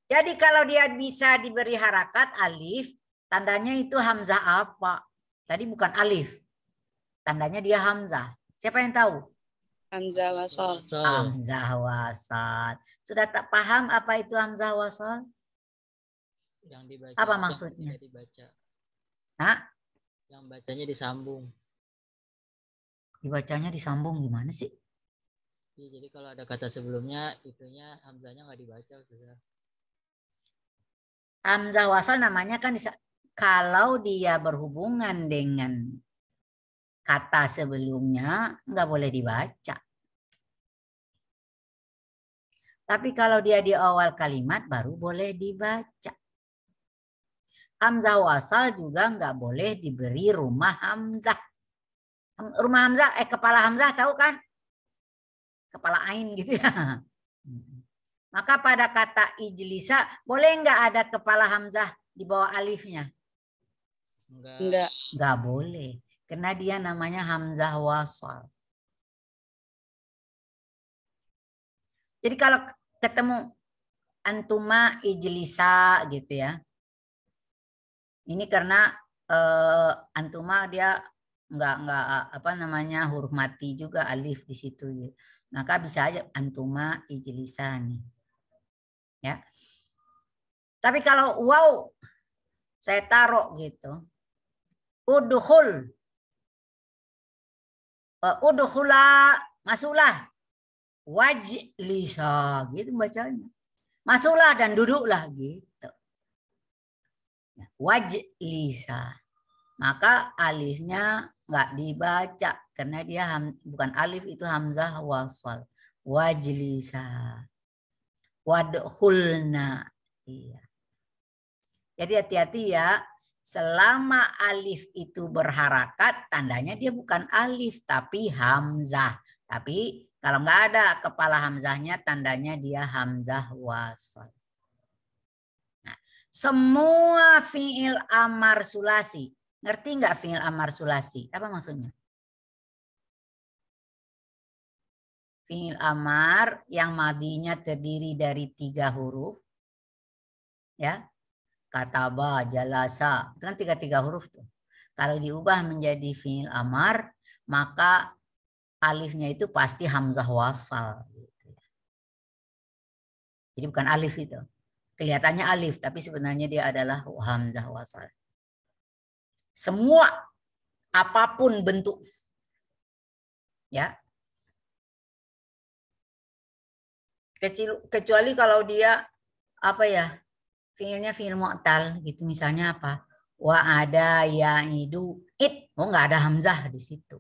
A: Jadi kalau dia bisa diberi harakat alif, tandanya itu hamzah apa? Tadi bukan alif. Tandanya dia hamzah. Siapa yang tahu?
G: Hamzah wasol.
A: Hamzah wasal. Sudah tak paham apa itu hamzah wasal?
E: Yang dibaca.
A: Apa maksudnya?
E: Yang dibaca.
A: Hah?
E: Yang bacanya disambung.
A: Dibacanya disambung gimana sih?
E: Ya, jadi kalau ada kata sebelumnya, itunya hamzahnya nggak dibaca, sudah.
A: Hamzah wasal namanya kan kalau dia berhubungan dengan kata sebelumnya nggak boleh dibaca. Tapi kalau dia di awal kalimat baru boleh dibaca. Hamzah wasal juga nggak boleh diberi rumah hamzah. Rumah hamzah, kepala hamzah tahu kan? Kepala ain gitu ya. Maka pada kata ijlisa boleh nggak ada kepala hamzah di bawah alifnya?
G: Enggak.
A: Nggak boleh. Karena dia namanya hamzah wasal. Jadi kalau ketemu antuma ijlisa gitu ya. Ini karena antuma dia nggak apa namanya huruf mati juga alif di situ ya. Maka bisa aja antuma ijlisa nih. Ya. Tapi kalau wow saya taruh gitu. Udhul. Udhula masuklah. Wajlisa gitu bacanya. Masuklah dan duduklah gitu. Wajlisa. Maka alifnya nggak dibaca karena dia bukan alif, itu hamzah wasal. Wajlisa. Wadkhulna. Iya. Jadi hati-hati ya. Selama alif itu berharakat, tandanya dia bukan alif tapi hamzah. Tapi kalau nggak ada kepala hamzahnya, tandanya dia hamzah wasal. Nah, semua fi'il amar sulasi. Ngerti nggak fi'il amar sulasi? Apa maksudnya? Fi'il amar yang madinya terdiri dari 3 huruf. Ya. Kataba, jalasa. Itu kan 3 huruf tuh. Kalau diubah menjadi fi'il amar, maka alifnya itu pasti hamzah wasal. Jadi bukan alif itu. Kelihatannya alif, tapi sebenarnya dia adalah hamzah wasal. Semua, apapun bentuk. Ya. Kecuali kalau dia, apa ya, fiilnya fiil mu'tal gitu, misalnya apa? Wa ada ya'idu it. Oh, nggak ada hamzah di situ.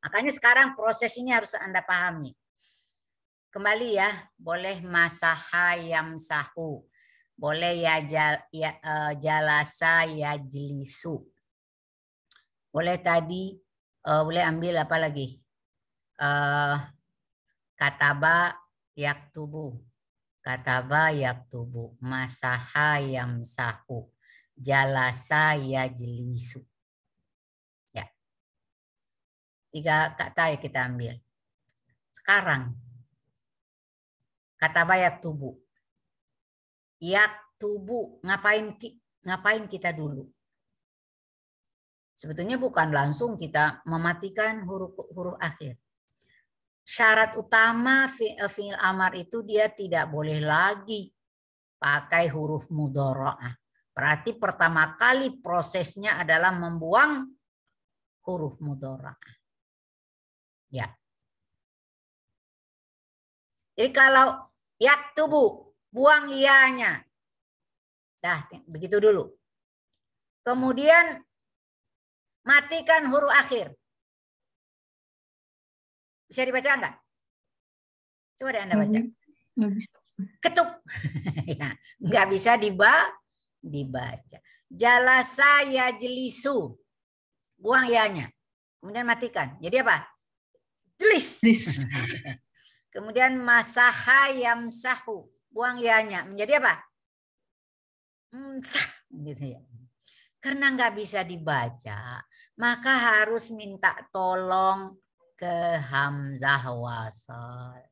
A: Makanya sekarang proses ini harus Anda pahami. Kembali ya, boleh masaha yamsahu. Boleh jalasa yajlisu. Boleh tadi, boleh ambil apa lagi? Kataba yaktubu. Kataba yaktubu, masaha yamsahu, jalasa yajlisu. Ya. 3 kata yang kita ambil. Sekarang kataba yaktubu. Yaktubu, ngapain kita dulu? Sebetulnya bukan langsung kita mematikan huruf akhir. Syarat utama fi'il amar itu dia tidak boleh lagi pakai huruf mudhara'ah. Berarti pertama kali prosesnya adalah membuang huruf mudhara'ah. Ya. Jadi kalau yaktubu, buang ianya. Dah, begitu dulu. Kemudian matikan huruf akhir. Bisa dibaca enggak? Coba deh Anda baca.
B: Nggak bisa.
A: Ketuk. Ya, nggak bisa dibaca. Jalasa yajlisu. Buang ianya. Kemudian matikan. Jadi apa? Jelis. Kemudian masaha yamsahu. Buang ianya. Menjadi apa? Sah. Gitu ya. Karena nggak bisa dibaca, maka harus minta tolong ke hamzah wasal.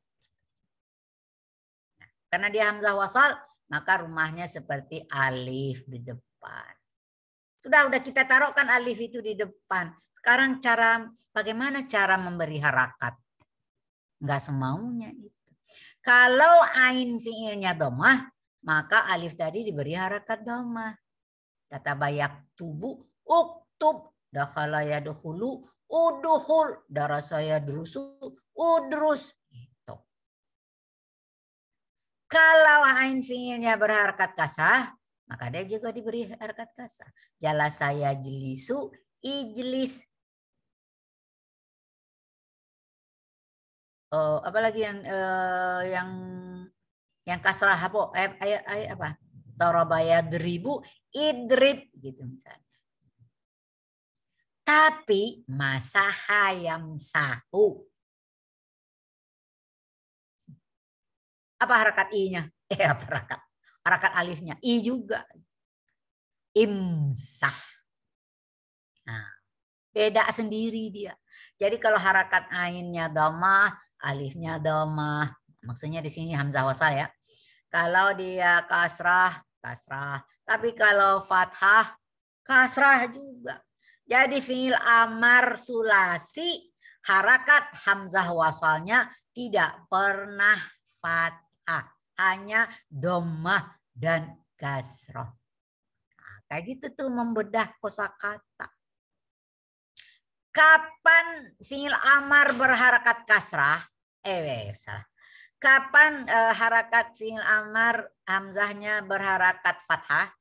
A: Karena dia hamzah wasal, maka rumahnya seperti alif di depan. Sudah kita taruhkan alif itu di depan. Sekarang bagaimana cara memberi harakat? Enggak semaunya itu. Kalau ain fiilnya dhammah, maka alif tadi diberi harakat dhammah. Kata bayak tubuh, uktub, dakhala yadkhulu, udkhul, darasa yadrusu, udrus. Gitu. Kalau ain fiilnya berharakat kasrah, maka dia juga diberi harakat kasrah. Jalasa yajlisu, ijlis. Apalagi yang kasrah apa? Apa? Darabaya deribu, idrib gitu misalnya. Tapi masaha yamsahu. Apa harakat i-nya? Apa harakat alifnya? I juga. Imsah. Nah, beda sendiri dia. Jadi kalau harakat ainnya dhammah, alifnya dhammah. Maksudnya di sini hamzah wasal ya. Kalau dia kasrah, kasrah. Tapi kalau fathah, kasrah juga. Jadi fiil amar sulasi, harakat hamzah wasalnya tidak pernah fathah. Hanya dhammah dan kasrah. Nah, kayak gitu tuh membedah kosakata. Kapan fiil amar berharakat kasrah? Salah. Kapan harakat fiil amar hamzahnya berharakat fathah?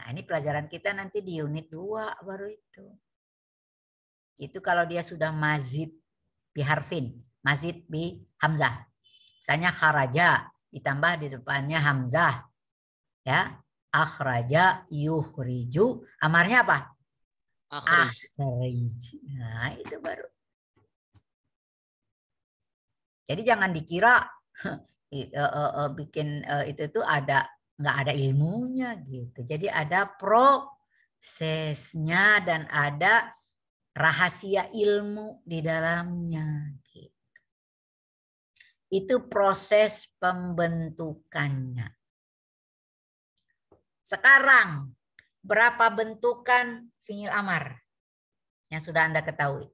A: Ini pelajaran kita nanti di unit 2 baru itu. Itu kalau dia sudah mazid bi harfin, mazid bi hamzah. Misalnya kharaja ditambah di depannya hamzah. Ya, akhraja yukhriju, amarnya apa? Akhrij. Nah, itu baru. Jadi jangan dikira bikin itu tuh nggak ada ilmunya gitu. Jadi ada prosesnya dan ada rahasia ilmu di dalamnya gitu. Itu proses pembentukannya. Sekarang berapa bentukan fiil amar yang sudah Anda ketahui?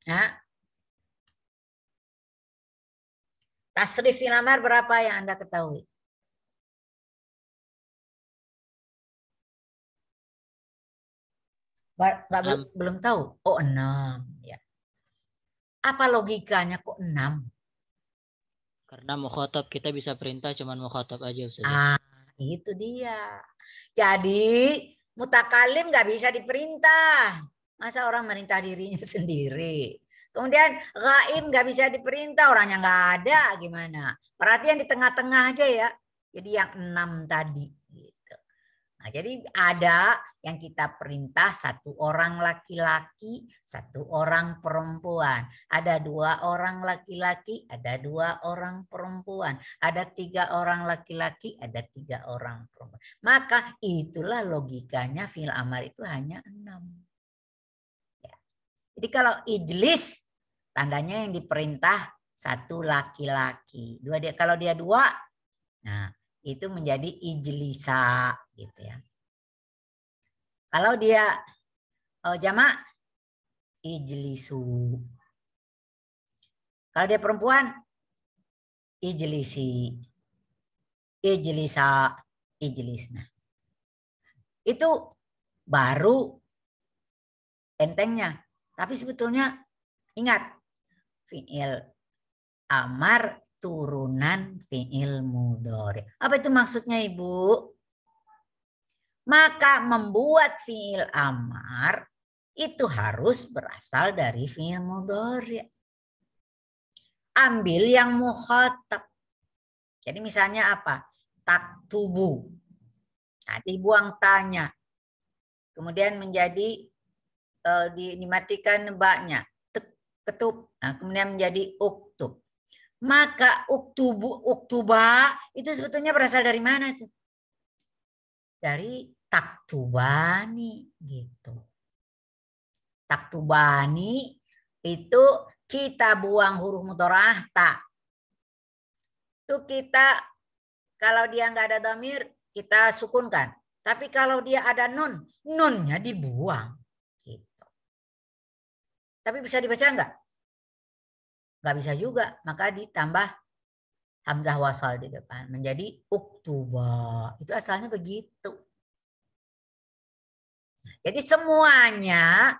A: Ya. Tasrif fiil amar berapa yang Anda ketahui? Belum tahu? Oh, 6. Ya. Apa logikanya kok 6?
E: Karena mukhatab kita bisa perintah cuman mukhatab aja Ustaz.
A: Itu dia. Jadi mutakalim nggak bisa diperintah. Masa orang merintah dirinya sendiri. Kemudian ghaib nggak bisa diperintah, orangnya nggak ada, gimana? Perhatian di tengah-tengah aja ya. Jadi yang 6 tadi. Gitu. Nah, jadi ada yang kita perintah 1 orang laki-laki, 1 orang perempuan. Ada 2 orang laki-laki, ada 2 orang perempuan. Ada 3 orang laki-laki, ada 3 orang perempuan. Maka itulah logikanya fiil amar itu hanya 6. Ya. Jadi kalau ijlis, tandanya yang diperintah 1 laki-laki. Kalau dia 2, nah itu menjadi ijlisa gitu ya. Kalau dia jamak, ijlisu. Kalau dia perempuan, ijlisi, ijlisa, ijlisna. Itu baru entengnya. Tapi sebetulnya ingat, fi'il amar turunan fi'il mudhari. Apa itu maksudnya Ibu? Maka membuat fi'il amar itu harus berasal dari fi'il mudhari. Ambil yang mukhatab. Jadi misalnya apa? Taktubu. Nah, dibuang tanya. Kemudian menjadi dimatikan baknya. Ketub. Nah, kemudian menjadi uktub. Maka uktuba itu sebetulnya berasal dari mana tuh? Dari taktubani gitu. Taktubani itu kita buang huruf mudharaah ta. Itu kita kalau dia nggak ada dhamir kita sukunkan. Tapi kalau dia ada nun, nunnya dibuang. Gitu. Tapi bisa dibaca nggak? Nggak bisa juga, maka ditambah hamzah wasal di depan. Menjadi uktuba. Itu asalnya begitu. Jadi semuanya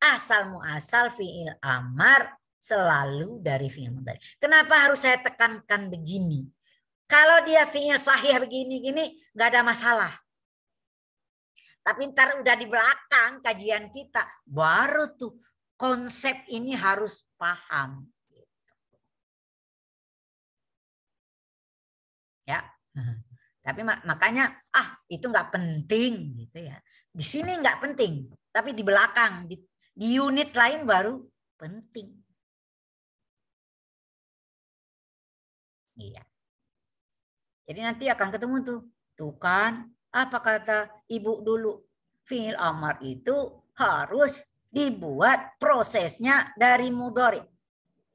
A: asal muasal fi'il amar selalu dari fi'il mudhari. Kenapa harus saya tekankan begini? Kalau dia fi'il sahih begini-gini nggak ada masalah. Tapi ntar udah di belakang kajian kita baru tuh konsep ini harus paham. Ya, tapi makanya itu nggak penting gitu ya. Di sini nggak penting, tapi di belakang di unit lain baru penting. Iya. Jadi nanti akan ketemu tuh kan apa kata ibu dulu, fi'il amar itu harus dibuat prosesnya dari mudhari.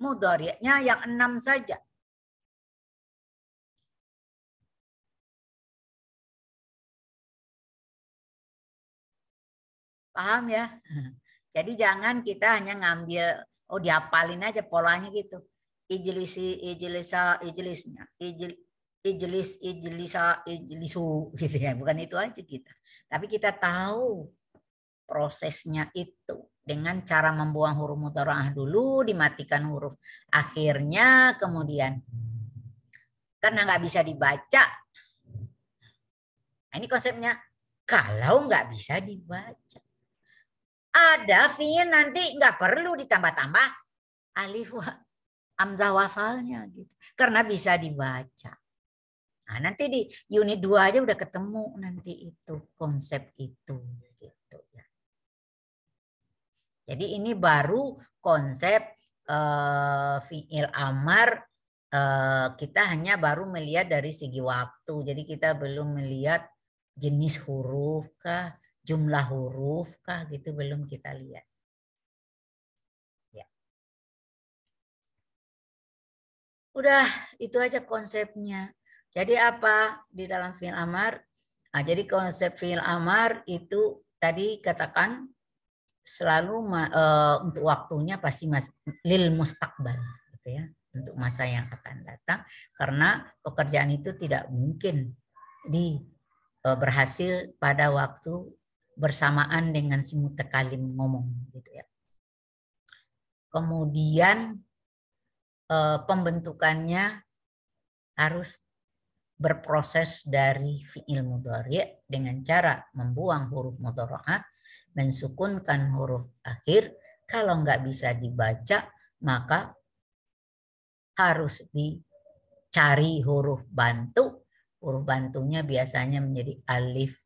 A: Mudhari'nya yang 6 saja. Paham ya? Jadi jangan kita hanya ngambil, dihafalin aja polanya gitu. Ijlisa, ijlisnya. Ijlisa, ijlisu. Gitu ya. Bukan itu aja kita. Tapi kita tahu prosesnya itu. Dengan cara membuang huruf mudharaah dulu, dimatikan huruf akhirnya, kemudian. Karena nggak bisa dibaca. Nah, ini konsepnya. Kalau nggak bisa dibaca. Ada fi'il nanti nggak perlu ditambah-tambah alif hamzah wasalnya gitu. Karena bisa dibaca. Nah, nanti di unit 2 aja udah ketemu nanti itu konsep itu gitu ya. Jadi ini baru konsep fi'il amar, kita hanya baru melihat dari segi waktu. Jadi kita belum melihat jenis huruf kah, jumlah huruf kah gitu belum kita lihat. Ya. Udah itu aja konsepnya. Jadi apa di dalam fi'il amar? Nah, jadi konsep fi'il amar itu tadi katakan selalu untuk waktunya pasti lil mustaqbal gitu ya, untuk masa yang akan datang, karena pekerjaan itu tidak mungkin berhasil pada waktu bersamaan dengan si mutakalim ngomong gitu ya. Kemudian pembentukannya harus berproses dari fi'il mudhari dengan cara membuang huruf mudhari'ah, mensukunkan huruf akhir. Kalau nggak bisa dibaca, maka harus dicari huruf bantu. Huruf bantunya biasanya menjadi alif.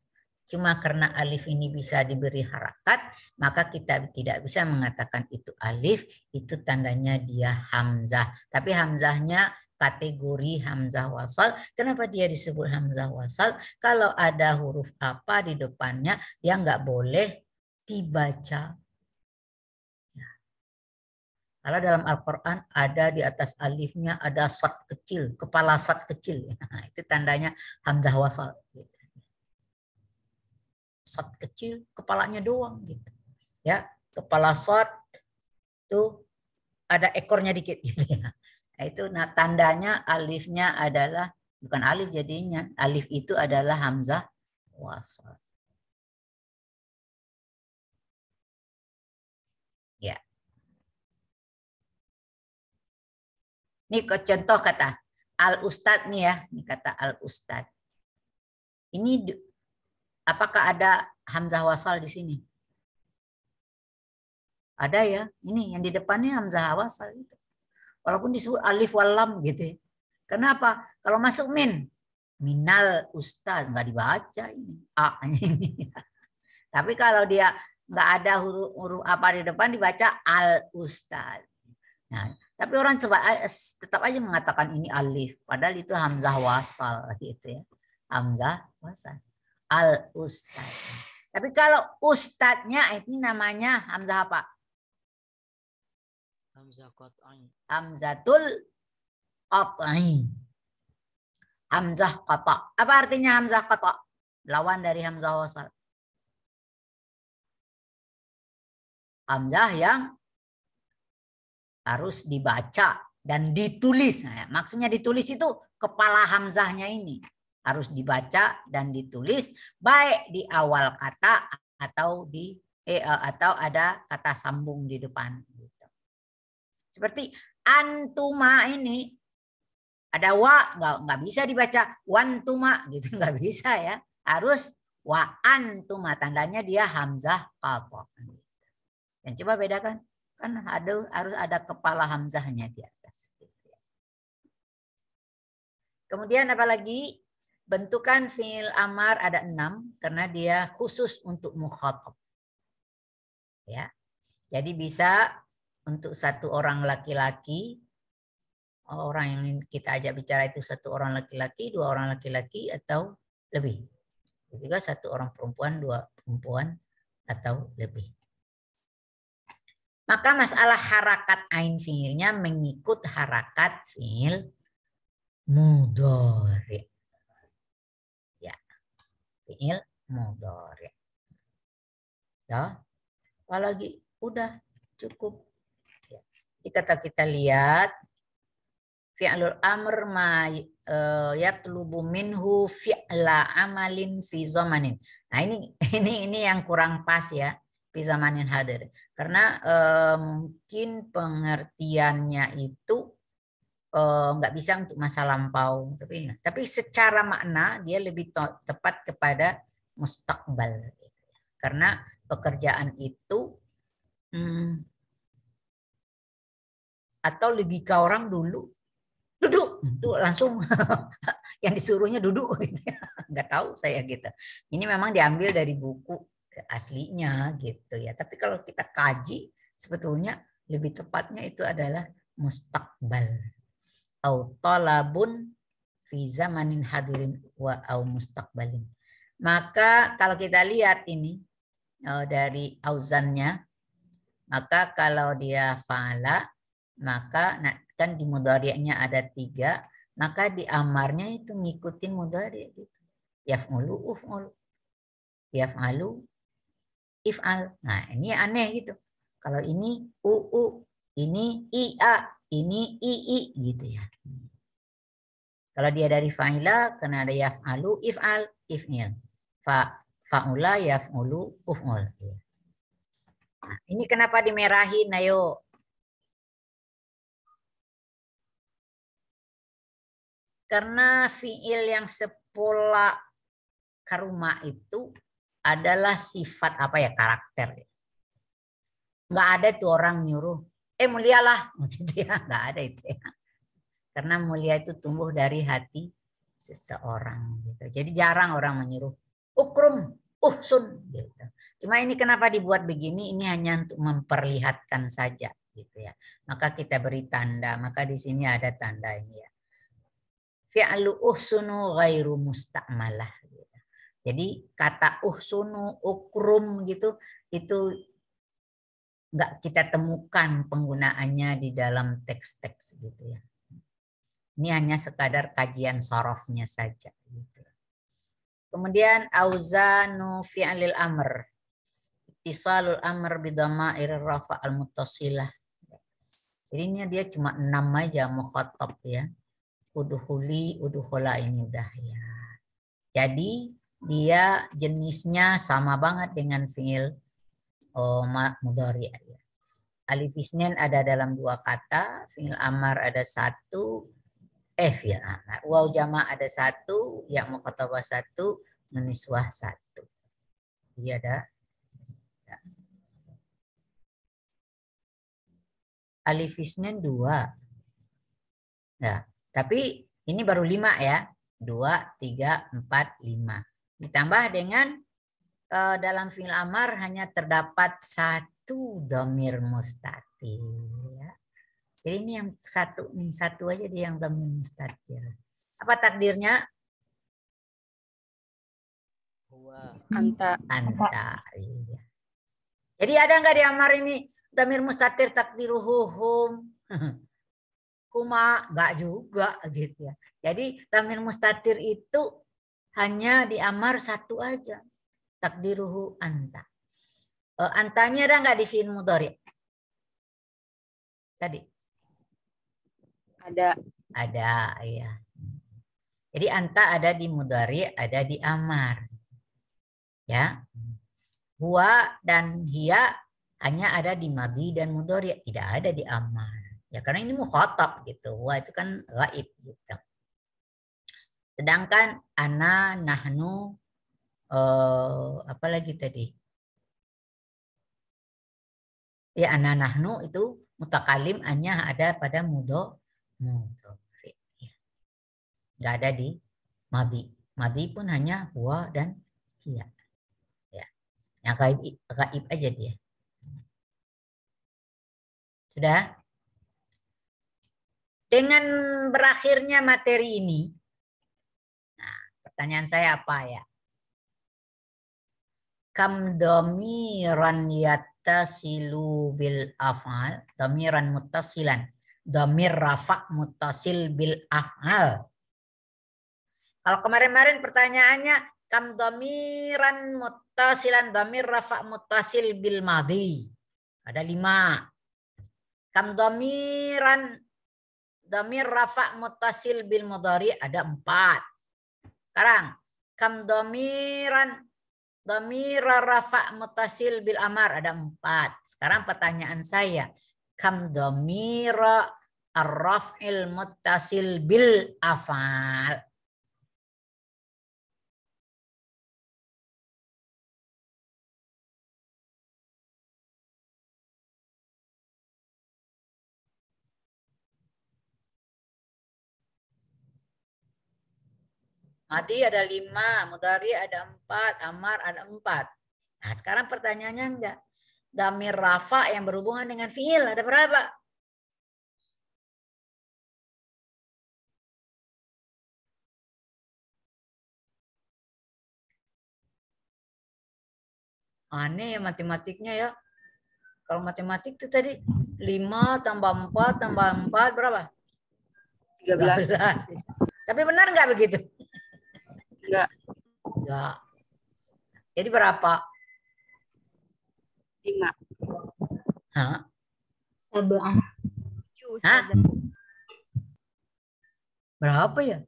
A: Cuma karena alif ini bisa diberi harakat, maka kita tidak bisa mengatakan itu alif, itu tandanya dia hamzah. Tapi hamzahnya kategori hamzah wasal. Kenapa dia disebut hamzah wasal? Kalau ada huruf apa di depannya, dia nggak boleh dibaca. Ya. Kalau dalam Al-Quran ada di atas alifnya ada sad kecil, kepala sad kecil. Nah, itu tandanya hamzah wasal. Sad kecil, kepalanya doang gitu. Ya, kepala sad itu ada ekornya dikit gitu ya. Nah, itu tandanya alifnya adalah bukan alif jadinya. Alif itu adalah hamzah wasal. Ya. Ini contoh kata al-ustad nih ya, ini kata al-ustad. Ini apakah ada hamzah wasal di sini? Ada ya, ini yang di depannya hamzah wasal itu. Walaupun disebut alif wal lam gitu. Kenapa? Kalau masuk minal ustad nggak dibaca ini A-nya ini. Tapi kalau dia nggak ada huruf apa di depan dibaca al ustad. Nah, Tapi orang tetap aja mengatakan ini alif, padahal itu hamzah wasal gitu ya. Hamzah wasal. Al ustad. Tapi kalau ustadznya ini namanya hamzah apa?
E: Hamzah qat'i.
A: Hamzatul qat'i. Hamzah qata'. Apa artinya hamzah qata'? Lawan dari hamzah wasal. Hamzah yang harus dibaca dan ditulis. Nah, maksudnya ditulis itu kepala hamzahnya ini harus dibaca dan ditulis baik di awal kata atau atau ada kata sambung di depan. Gitu. Seperti antuma ini ada wa, nggak bisa dibaca wantuma gitu, nggak bisa ya. Harus wa antuma, tandanya dia hamzah qata'. Dan coba bedakan, kan harus ada kepala hamzahnya di atas. Kemudian apalagi bentukan fi'il amar ada 6 karena dia khusus untuk mukhatab. Ya. Jadi bisa untuk satu orang laki-laki, orang yang kita ajak bicara itu satu orang laki-laki, 2 orang laki-laki atau lebih. Juga satu orang perempuan, 2 perempuan atau lebih. Maka masalah harakat ain fi'ilnya mengikut harakat fi'il mudhari. Ya. Fi'il mudhari. Ya. Apalagi udah cukup. Ya. Jadi kata kita lihat fi'lul amr ma yatlubu minhu fi'la amalin fi zamanin. Nah, ini yang kurang pas ya, fi zamanin hadir. Karena mungkin pengertiannya itu nggak bisa untuk masa lampau, tapi secara makna dia lebih tepat kepada mustaqbal. Karena pekerjaan itu atau logika orang dulu duduk tuh langsung yang disuruhnya duduk gitu. Nggak tahu saya gitu. Ini memang diambil dari buku aslinya gitu ya. Tapi kalau kita kaji sebetulnya lebih tepatnya itu adalah mustaqbal. Au talabun fi zamanin hadirin wa au mustaqbalin. Maka kalau kita lihat ini dari auzannya, maka kalau dia fa'ala, maka kan di mudhari'nya ada 3, maka di amarnya itu ngikutin mudhari' gitu. Yaf'ulu uf'ul. Yaf'alu if'al. Nah, ini aneh gitu. Kalau ini u'u, ini i'a, ini i'i gitu ya. Kalau dia dari fa'ila karena ada yaf'alu if'al if'il. Fa'ula yaf'ulu uf'ul. Nah, ini kenapa dimerahin? Ayo. Karena fi'il yang sepola karuma itu adalah sifat apa ya, karakter. Nggak ada tuh orang nyuruh, mulialah, gitu ya, nggak ada itu ya. Karena mulia itu tumbuh dari hati seseorang. Gitu. Jadi jarang orang menyuruh ukrum, uhsun. Gitu. Cuma ini kenapa dibuat begini? Ini hanya untuk memperlihatkan saja, gitu ya. Maka kita beri tanda. Maka di sini ada tanda ini ya. Fi'lu uhsunu ghairu musta'malah. Jadi kata uhsunu, ukrum gitu, itu nggak kita temukan penggunaannya di dalam teks-teks gitu ya. Ini hanya sekadar kajian sorofnya saja. Gitu. Kemudian auzanu fi'lil amr. Ittisalul amr bidhama'ir rafa al-muttasilah. Jadi ini dia cuma 6 aja mukhatab ya. Udhuli, udhula ini udah ya. Jadi dia jenisnya sama banget dengan fi'il mudhari. Alif isnin ada dalam 2 kata, fi'il amar ada 1, fi'il amar. Waw jama' ada 1, ya mukhatabah 1, niswah 1. Dia ada ya. Alif isnin 2. Ya. Tapi ini baru 5 ya. 2, 3, 4, 5. Ditambah dengan dalam fi'il amar hanya terdapat 1 dhamir mustatir. Ya. Jadi ini yang satu aja dia yang dhamir mustatir. Apa takdirnya?
G: Anta.
A: Iya. Jadi ada nggak di amar ini dhamir mustatir takdiruhu hum? Huma, nggak juga gitu ya. Jadi dhamir mustatir itu hanya di amar satu aja. Takdiruhu anta. Antanya ada nggak di fi'il mudhari? Tadi.
G: Ada.
A: Ada, ya. Jadi anta ada di mudhari, ada di amar. Ya. Huwa dan hiya hanya ada di madhi dan mudhari, tidak ada di amar. Ya karena ini mukhatab gitu. Huwa itu kan ghaib gitu. Sedangkan ana, nahnu, apa lagi tadi? Ya ana, nahnu itu mutakalim hanya ada pada mudhari. Nggak ada di madhi. Madhi pun hanya huwa dan hiya. Ya. Yang gaib aja dia. Sudah? Dengan berakhirnya materi ini, nah, pertanyaan saya apa ya? Kam dhamiran yattasilu bil af'al, dhamiran muttasilan, dhamir rafa' muttasil bil af'al. Kalau kemarin-kemarin pertanyaannya kam dhamiran muttasilan dhamir rafa' muttasil bil madhi. Ada 5. Kam dhamiran dhamir rafa' muttasil bil mudhari ada 4. Sekarang kam dhamiran dhamir rafa' muttasil bil amar ada 4. Sekarang pertanyaan saya, kam dhamira ar-raf'il muttasil bil af'al. Madhi ada 5, mudhari ada 4, amar ada 4. Nah, sekarang pertanyaannya enggak. Dhamir rafa yang berhubungan dengan fiil ada berapa? Aneh ya matematiknya ya. Kalau matematik itu tadi 5 tambah 4 tambah 4 berapa?
G: 13.
A: Tapi benar nggak begitu?
G: Enggak.
A: Enggak. Jadi berapa?
G: 5.
A: Hah?
D: Sab'ah.
A: Hah? Berapa ya?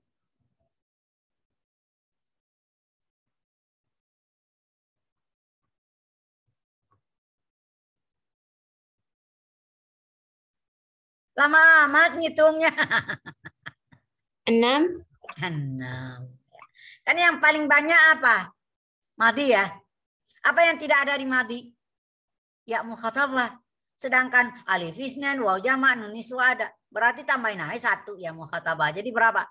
A: Lama amat ngitungnya.
D: 6.
A: 6. Kan yang paling banyak apa? Madhi ya. Apa yang tidak ada di madhi? Ya mukhatabah. Sedangkan alif isnan, waw jama', nun niswa ada. Berarti tambahin aja 1 ya mukhatabah. Jadi berapa?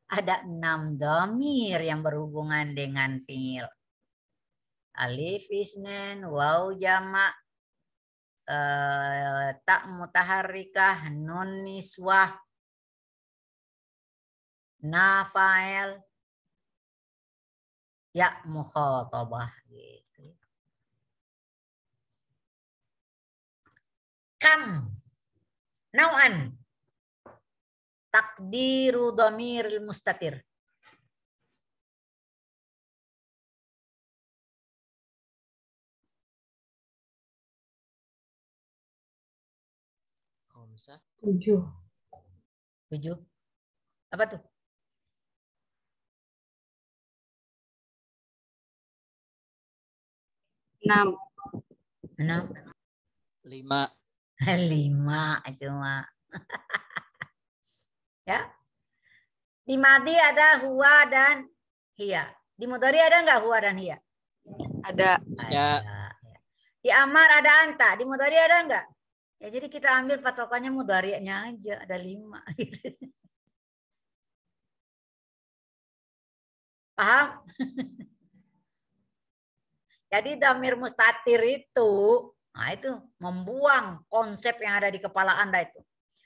A: Ada 6 dhamir yang berhubungan dengan fiil. Alif isnan, waw jama', tak mutaharrikah, nun niswah, na fa'il, ya mukhatabah gitu. Kam nau'an takdiru dhamiril mustatir.
E: Khamsah.
C: 7.
A: 7. Apa tuh?
G: 6.
A: 6.
E: 5.
A: 5 cuma. Ya. Di madhi ada huwa dan hiya. Di mudhari ada nggak huwa dan hiya?
G: Ada.
E: Ya.
A: Di amar ada anta. Di mudhari ada nggak? Ya jadi kita ambil patokannya mudhari'nya aja. Ada 5. Paham? Jadi dhamir mustatir itu, nah itu membuang konsep yang ada di kepala Anda itu.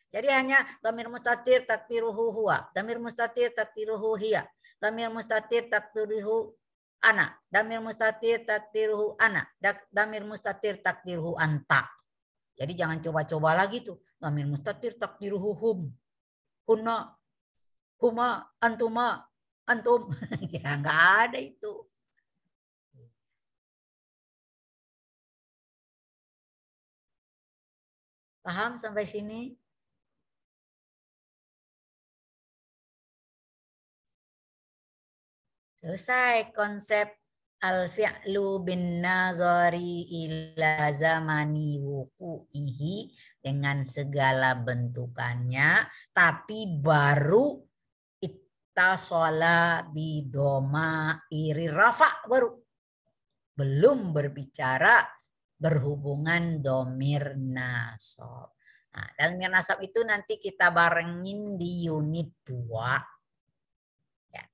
A: Jadi hanya dhamir mustatir takdiruhu huwa, dhamir mustatir takdiruhu hiya, dhamir mustatir takdiruhu ana, dhamir mustatir takdiruhu ana, dhamir mustatir takdiruhu anta. Jadi jangan coba-coba lagi tuh. Dhamir mustatir takdiruhu hum, hunna, huma, antuma, antum. Ya nggak ada itu. Paham sampai sini? Selesai konsep al-fi'lu bin nazari ila zamani wuku'ihi dengan segala bentukannya, tapi baru ittasala bidoma iri rafa baru. Belum berbicara berhubungan domir nasab. Nah, domir nasab itu nanti kita barengin di unit 2. Ya.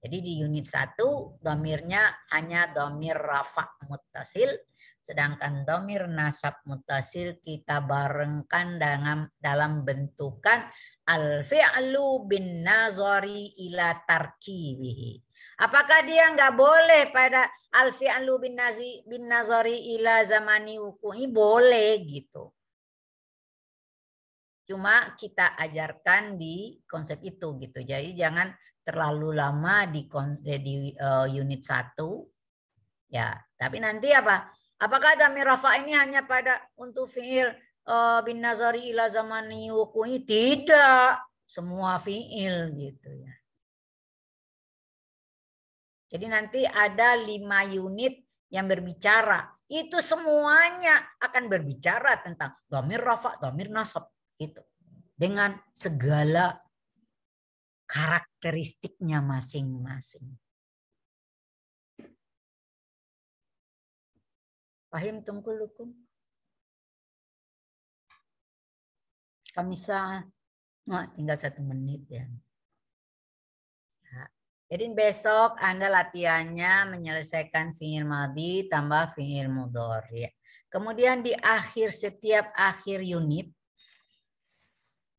A: Jadi di unit 1 domirnya hanya domir rafa muttasil, sedangkan domir nasab muttasil kita barengkan dalam bentukan al-fi'lu bin nazari ila tarkibihi. Apakah dia nggak boleh pada al-fi'lu bin nazari ila zamani wuku'i? Boleh gitu. Cuma kita ajarkan di konsep itu gitu. Jadi jangan terlalu lama di unit 1. Ya, tapi nanti apa? Apakah dhamir rafa ini hanya pada untuk fi'il bin nazari ila zamani wuku'i? Tidak. Semua fi'il gitu ya. Jadi nanti ada 5 unit yang berbicara. Itu semuanya akan berbicara tentang dhamir rafa, dhamir nasab gitu. Dengan segala karakteristiknya masing-masing. Pahim tungkulukum? Kamisa, tinggal 1 menit ya. Jadi besok Anda latihannya menyelesaikan fi'il madhi tambah fi'il mudhari. Kemudian di setiap akhir unit,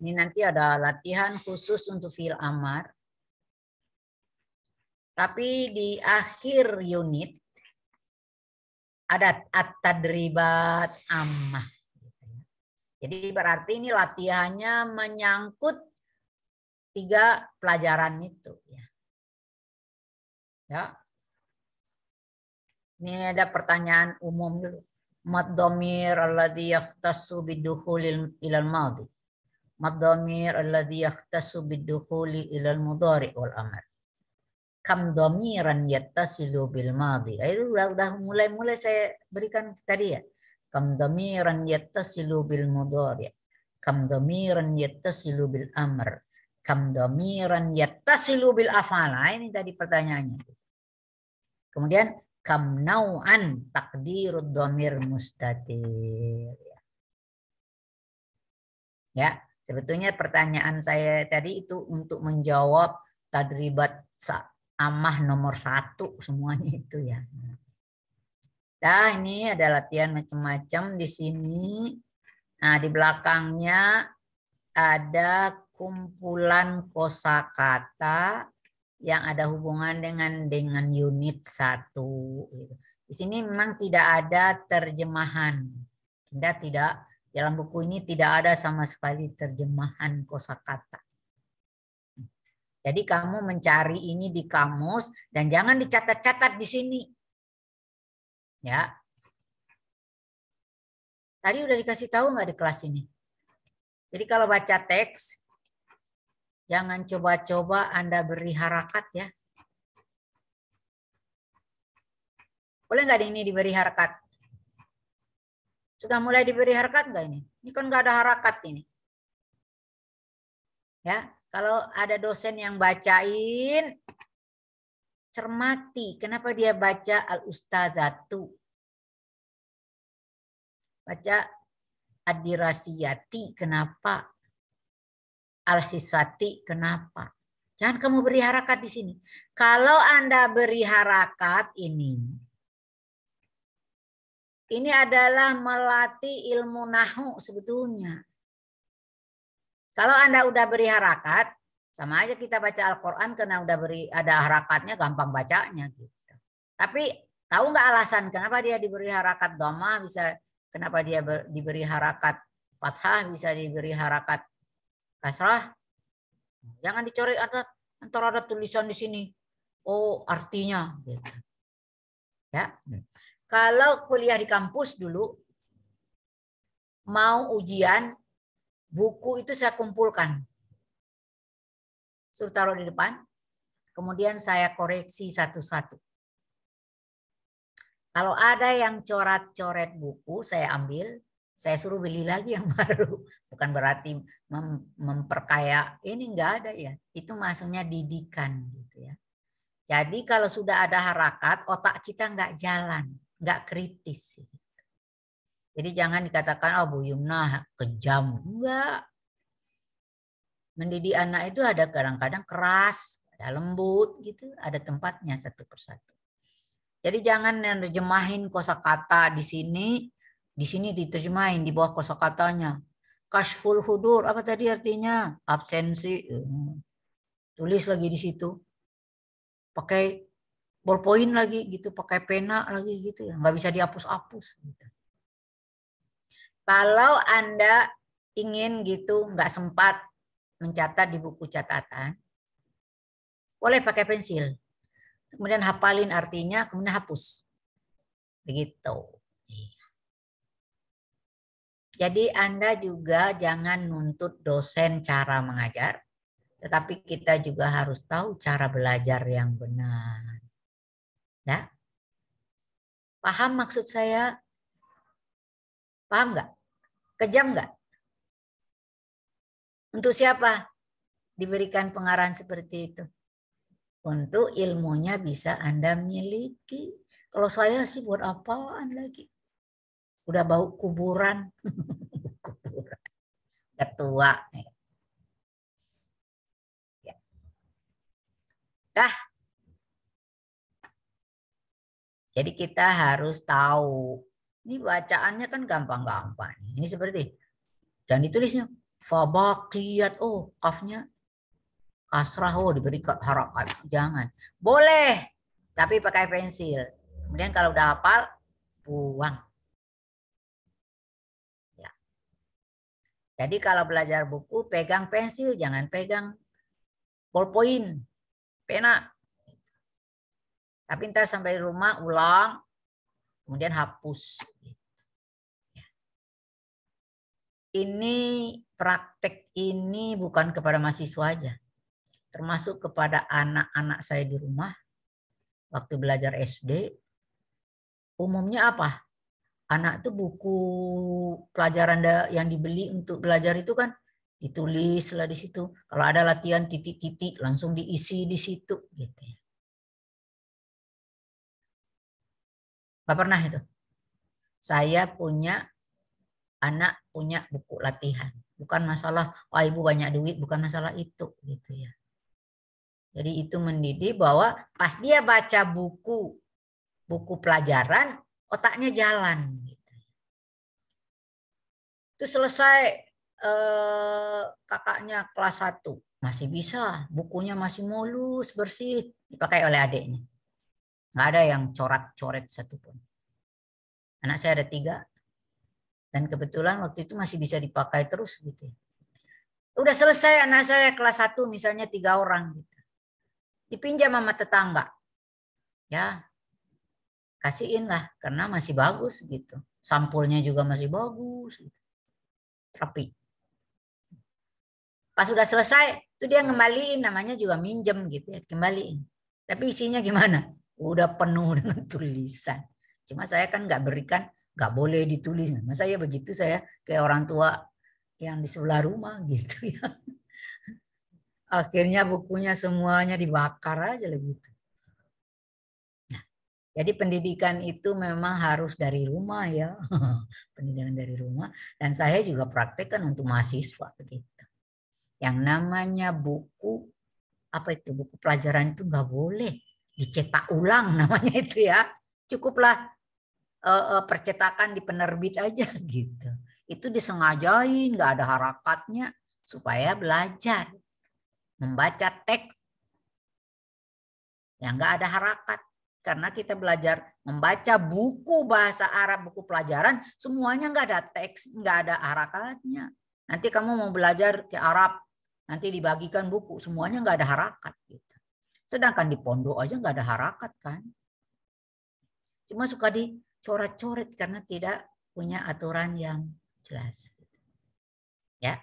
A: ini nanti ada latihan khusus untuk fi'il amar. Tapi di akhir unit ada at-tadribat ammah. Jadi berarti ini latihannya menyangkut 3 pelajaran itu. Ya. Ini ada pertanyaan umum dulu. Mad dhamir alladhi yahtassu bidukhuli ilal madhi. Mad dhamir alladhi yahtassu bidukhuli ilal mudhari wal amr. Kam dhamiran yattasilu bil madhi. Itu udah mulai saya berikan tadi ya. Kam dhamiran yattasilu bil mudhari. Kam dhamiran yattasilu bil amr. Kam dhamiran yattasilu bil af'al. Ini tadi pertanyaannya. Kemudian kam nau'an takdirud dhamir mustatir. Ya, sebetulnya pertanyaan saya tadi itu untuk menjawab tadribat ammah nomor 1 semuanya itu ya. Nah, ini ada latihan macam-macam di sini. Nah, di belakangnya ada kumpulan kosakata yang ada hubungan dengan unit 1. Di sini memang tidak ada terjemahan. Tidak dalam buku ini tidak ada sama sekali terjemahan kosakata. Jadi kamu mencari ini di kamus dan jangan dicatat-catat di sini. Ya. Tadi udah dikasih tahu nggak di kelas ini? Jadi kalau baca teks jangan coba-coba Anda beri harakat ya. Boleh nggak ini diberi harakat? Sudah mulai diberi harakat nggak ini? Ini kan nggak ada harakat ini. Ya, kalau ada dosen yang bacain, cermati. Kenapa dia baca al-ustadzatu? Baca ad-dirasiyati, kenapa? Al-hisati, kenapa? Jangan kamu beri harakat di sini. Kalau Anda beri harakat ini adalah melatih ilmu nahwu sebetulnya. Kalau Anda udah beri harakat, sama aja kita baca Al-Quran karena udah ada harakatnya, gampang bacanya gitu. Tapi tahu nggak alasan kenapa dia diberi harakat dhamma, bisa kenapa dia diberi harakat fathah, bisa diberi harakat kasrah? Jangan dicoret antara ada tulisan di sini. Oh, artinya gitu. Ya. Kalau kuliah di kampus dulu mau ujian, buku itu saya kumpulkan. Suruh taruh di depan. Kemudian saya koreksi satu-satu. Kalau ada yang coret-coret buku, saya ambil. Saya suruh beli lagi yang baru. Bukan berarti memperkaya. Ini enggak ada ya. Itu maksudnya didikan. Gitu ya. Jadi kalau sudah ada harakat, otak kita enggak jalan. Enggak kritis. Jadi jangan dikatakan, oh Bu Yumna kejam. Enggak. Mendidik anak itu ada kadang-kadang keras, ada lembut gitu, ada tempatnya satu persatu. Jadi jangan nerjemahin kosakata di sini diterjemahin di bawah kosakatanya. Kashful hudur, apa tadi artinya? Absensi. Tulis lagi di situ. Pakai ballpoint lagi gitu, pakai pena lagi gitu ya, nggak bisa dihapus-hapus. Gitu. Kalau Anda ingin gitu, nggak sempat mencatat di buku catatan, boleh pakai pensil. Kemudian hafalin artinya, kemudian hapus. Begitu. Jadi Anda juga jangan nuntut dosen cara mengajar, tetapi kita juga harus tahu cara belajar yang benar. Ya? Paham maksud saya? Paham nggak? Kejam nggak? Untuk siapa diberikan pengarahan seperti itu? Untuk ilmunya bisa Anda miliki. Kalau saya sih buat apaan lagi? Udah bau kuburan. Kuburan. Ketua. Ya. Dah. Jadi kita harus tahu. Ini bacaannya kan gampang-gampang. Ini seperti. Jangan ditulisnya. Fabaqiyat. Oh, kafnya kasrah, oh diberi harakat. Jangan. Boleh, tapi pakai pensil. Kemudian kalau udah hafal, buang. Ya. Jadi kalau belajar buku, pegang pensil, jangan pegang ballpoint, pena. Tapi ntar sampai rumah ulang, kemudian hapus. Ini praktek ini bukan kepada mahasiswa aja. Termasuk kepada anak-anak saya di rumah. Waktu belajar SD. Umumnya apa? Anak itu buku pelajaran yang dibeli untuk belajar itu kan ditulislah di situ. Kalau ada latihan titik-titik langsung diisi di situ. Gitu. Nggak pernah itu. Saya punya anak punya buku latihan. Bukan masalah, wah ibu banyak duit, bukan masalah itu. Gitu ya. Jadi itu mendidik bahwa pas dia baca buku pelajaran, otaknya jalan. Gitu. Itu selesai kakaknya kelas 1. Masih bisa, bukunya masih mulus, bersih. Dipakai oleh adiknya. Nggak ada yang coret-coret satupun. Anak saya ada 3. Dan kebetulan waktu itu masih bisa dipakai terus. Gitu. Udah selesai anak saya kelas 1 misalnya 3 orang. Gitu. Dipinjam sama tetangga. Ya, kasihin lah karena masih bagus gitu. Sampulnya juga masih bagus. Gitu. Rapi. Pas sudah selesai, itu dia ngembaliin, namanya juga minjem gitu ya, kembaliin. Tapi isinya gimana? Udah penuh dengan tulisan. Cuma saya kan nggak berikan, nggak boleh ditulis. Masa ya begitu saya kayak orang tua yang di sebelah rumah gitu ya. Akhirnya bukunya semuanya dibakar aja gitu. Nah, jadi pendidikan itu memang harus dari rumah ya. Pendidikan dari rumah. Dan saya juga praktekkan untuk mahasiswa begitu. Yang namanya buku, apa itu? Buku pelajaran itu nggak boleh dicetak ulang namanya itu ya. Cukuplah percetakan di penerbit aja gitu. Itu disengajain, nggak ada harakatnya. supaya belajar membaca teks yang nggak ada harakat. Karena kita belajar membaca buku bahasa Arab, buku pelajaran, semuanya nggak ada teks, nggak ada harakatnya. Nanti kamu mau belajar ke Arab, nanti dibagikan buku, semuanya nggak ada harakat. Gitu. Sedangkan di pondok aja nggak ada harakat kan. Cuma suka dicoret-coret karena tidak punya aturan yang jelas. Ya.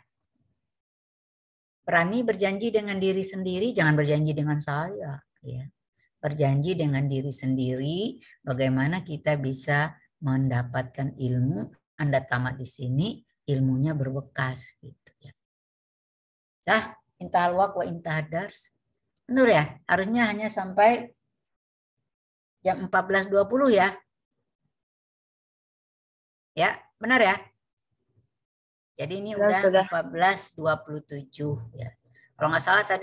A: Berani berjanji dengan diri sendiri, jangan berjanji dengan saya. Ya. Berjanji dengan diri sendiri, bagaimana kita bisa mendapatkan ilmu. Anda tamat di sini, ilmunya berbekas. Gitu ya. Dah, intahal waqt wa intahad dars. Benar ya? Harusnya hanya sampai jam 14.20 ya. Ya, benar ya? Jadi ini udah 14.27 ya. Kalau nggak salah tadi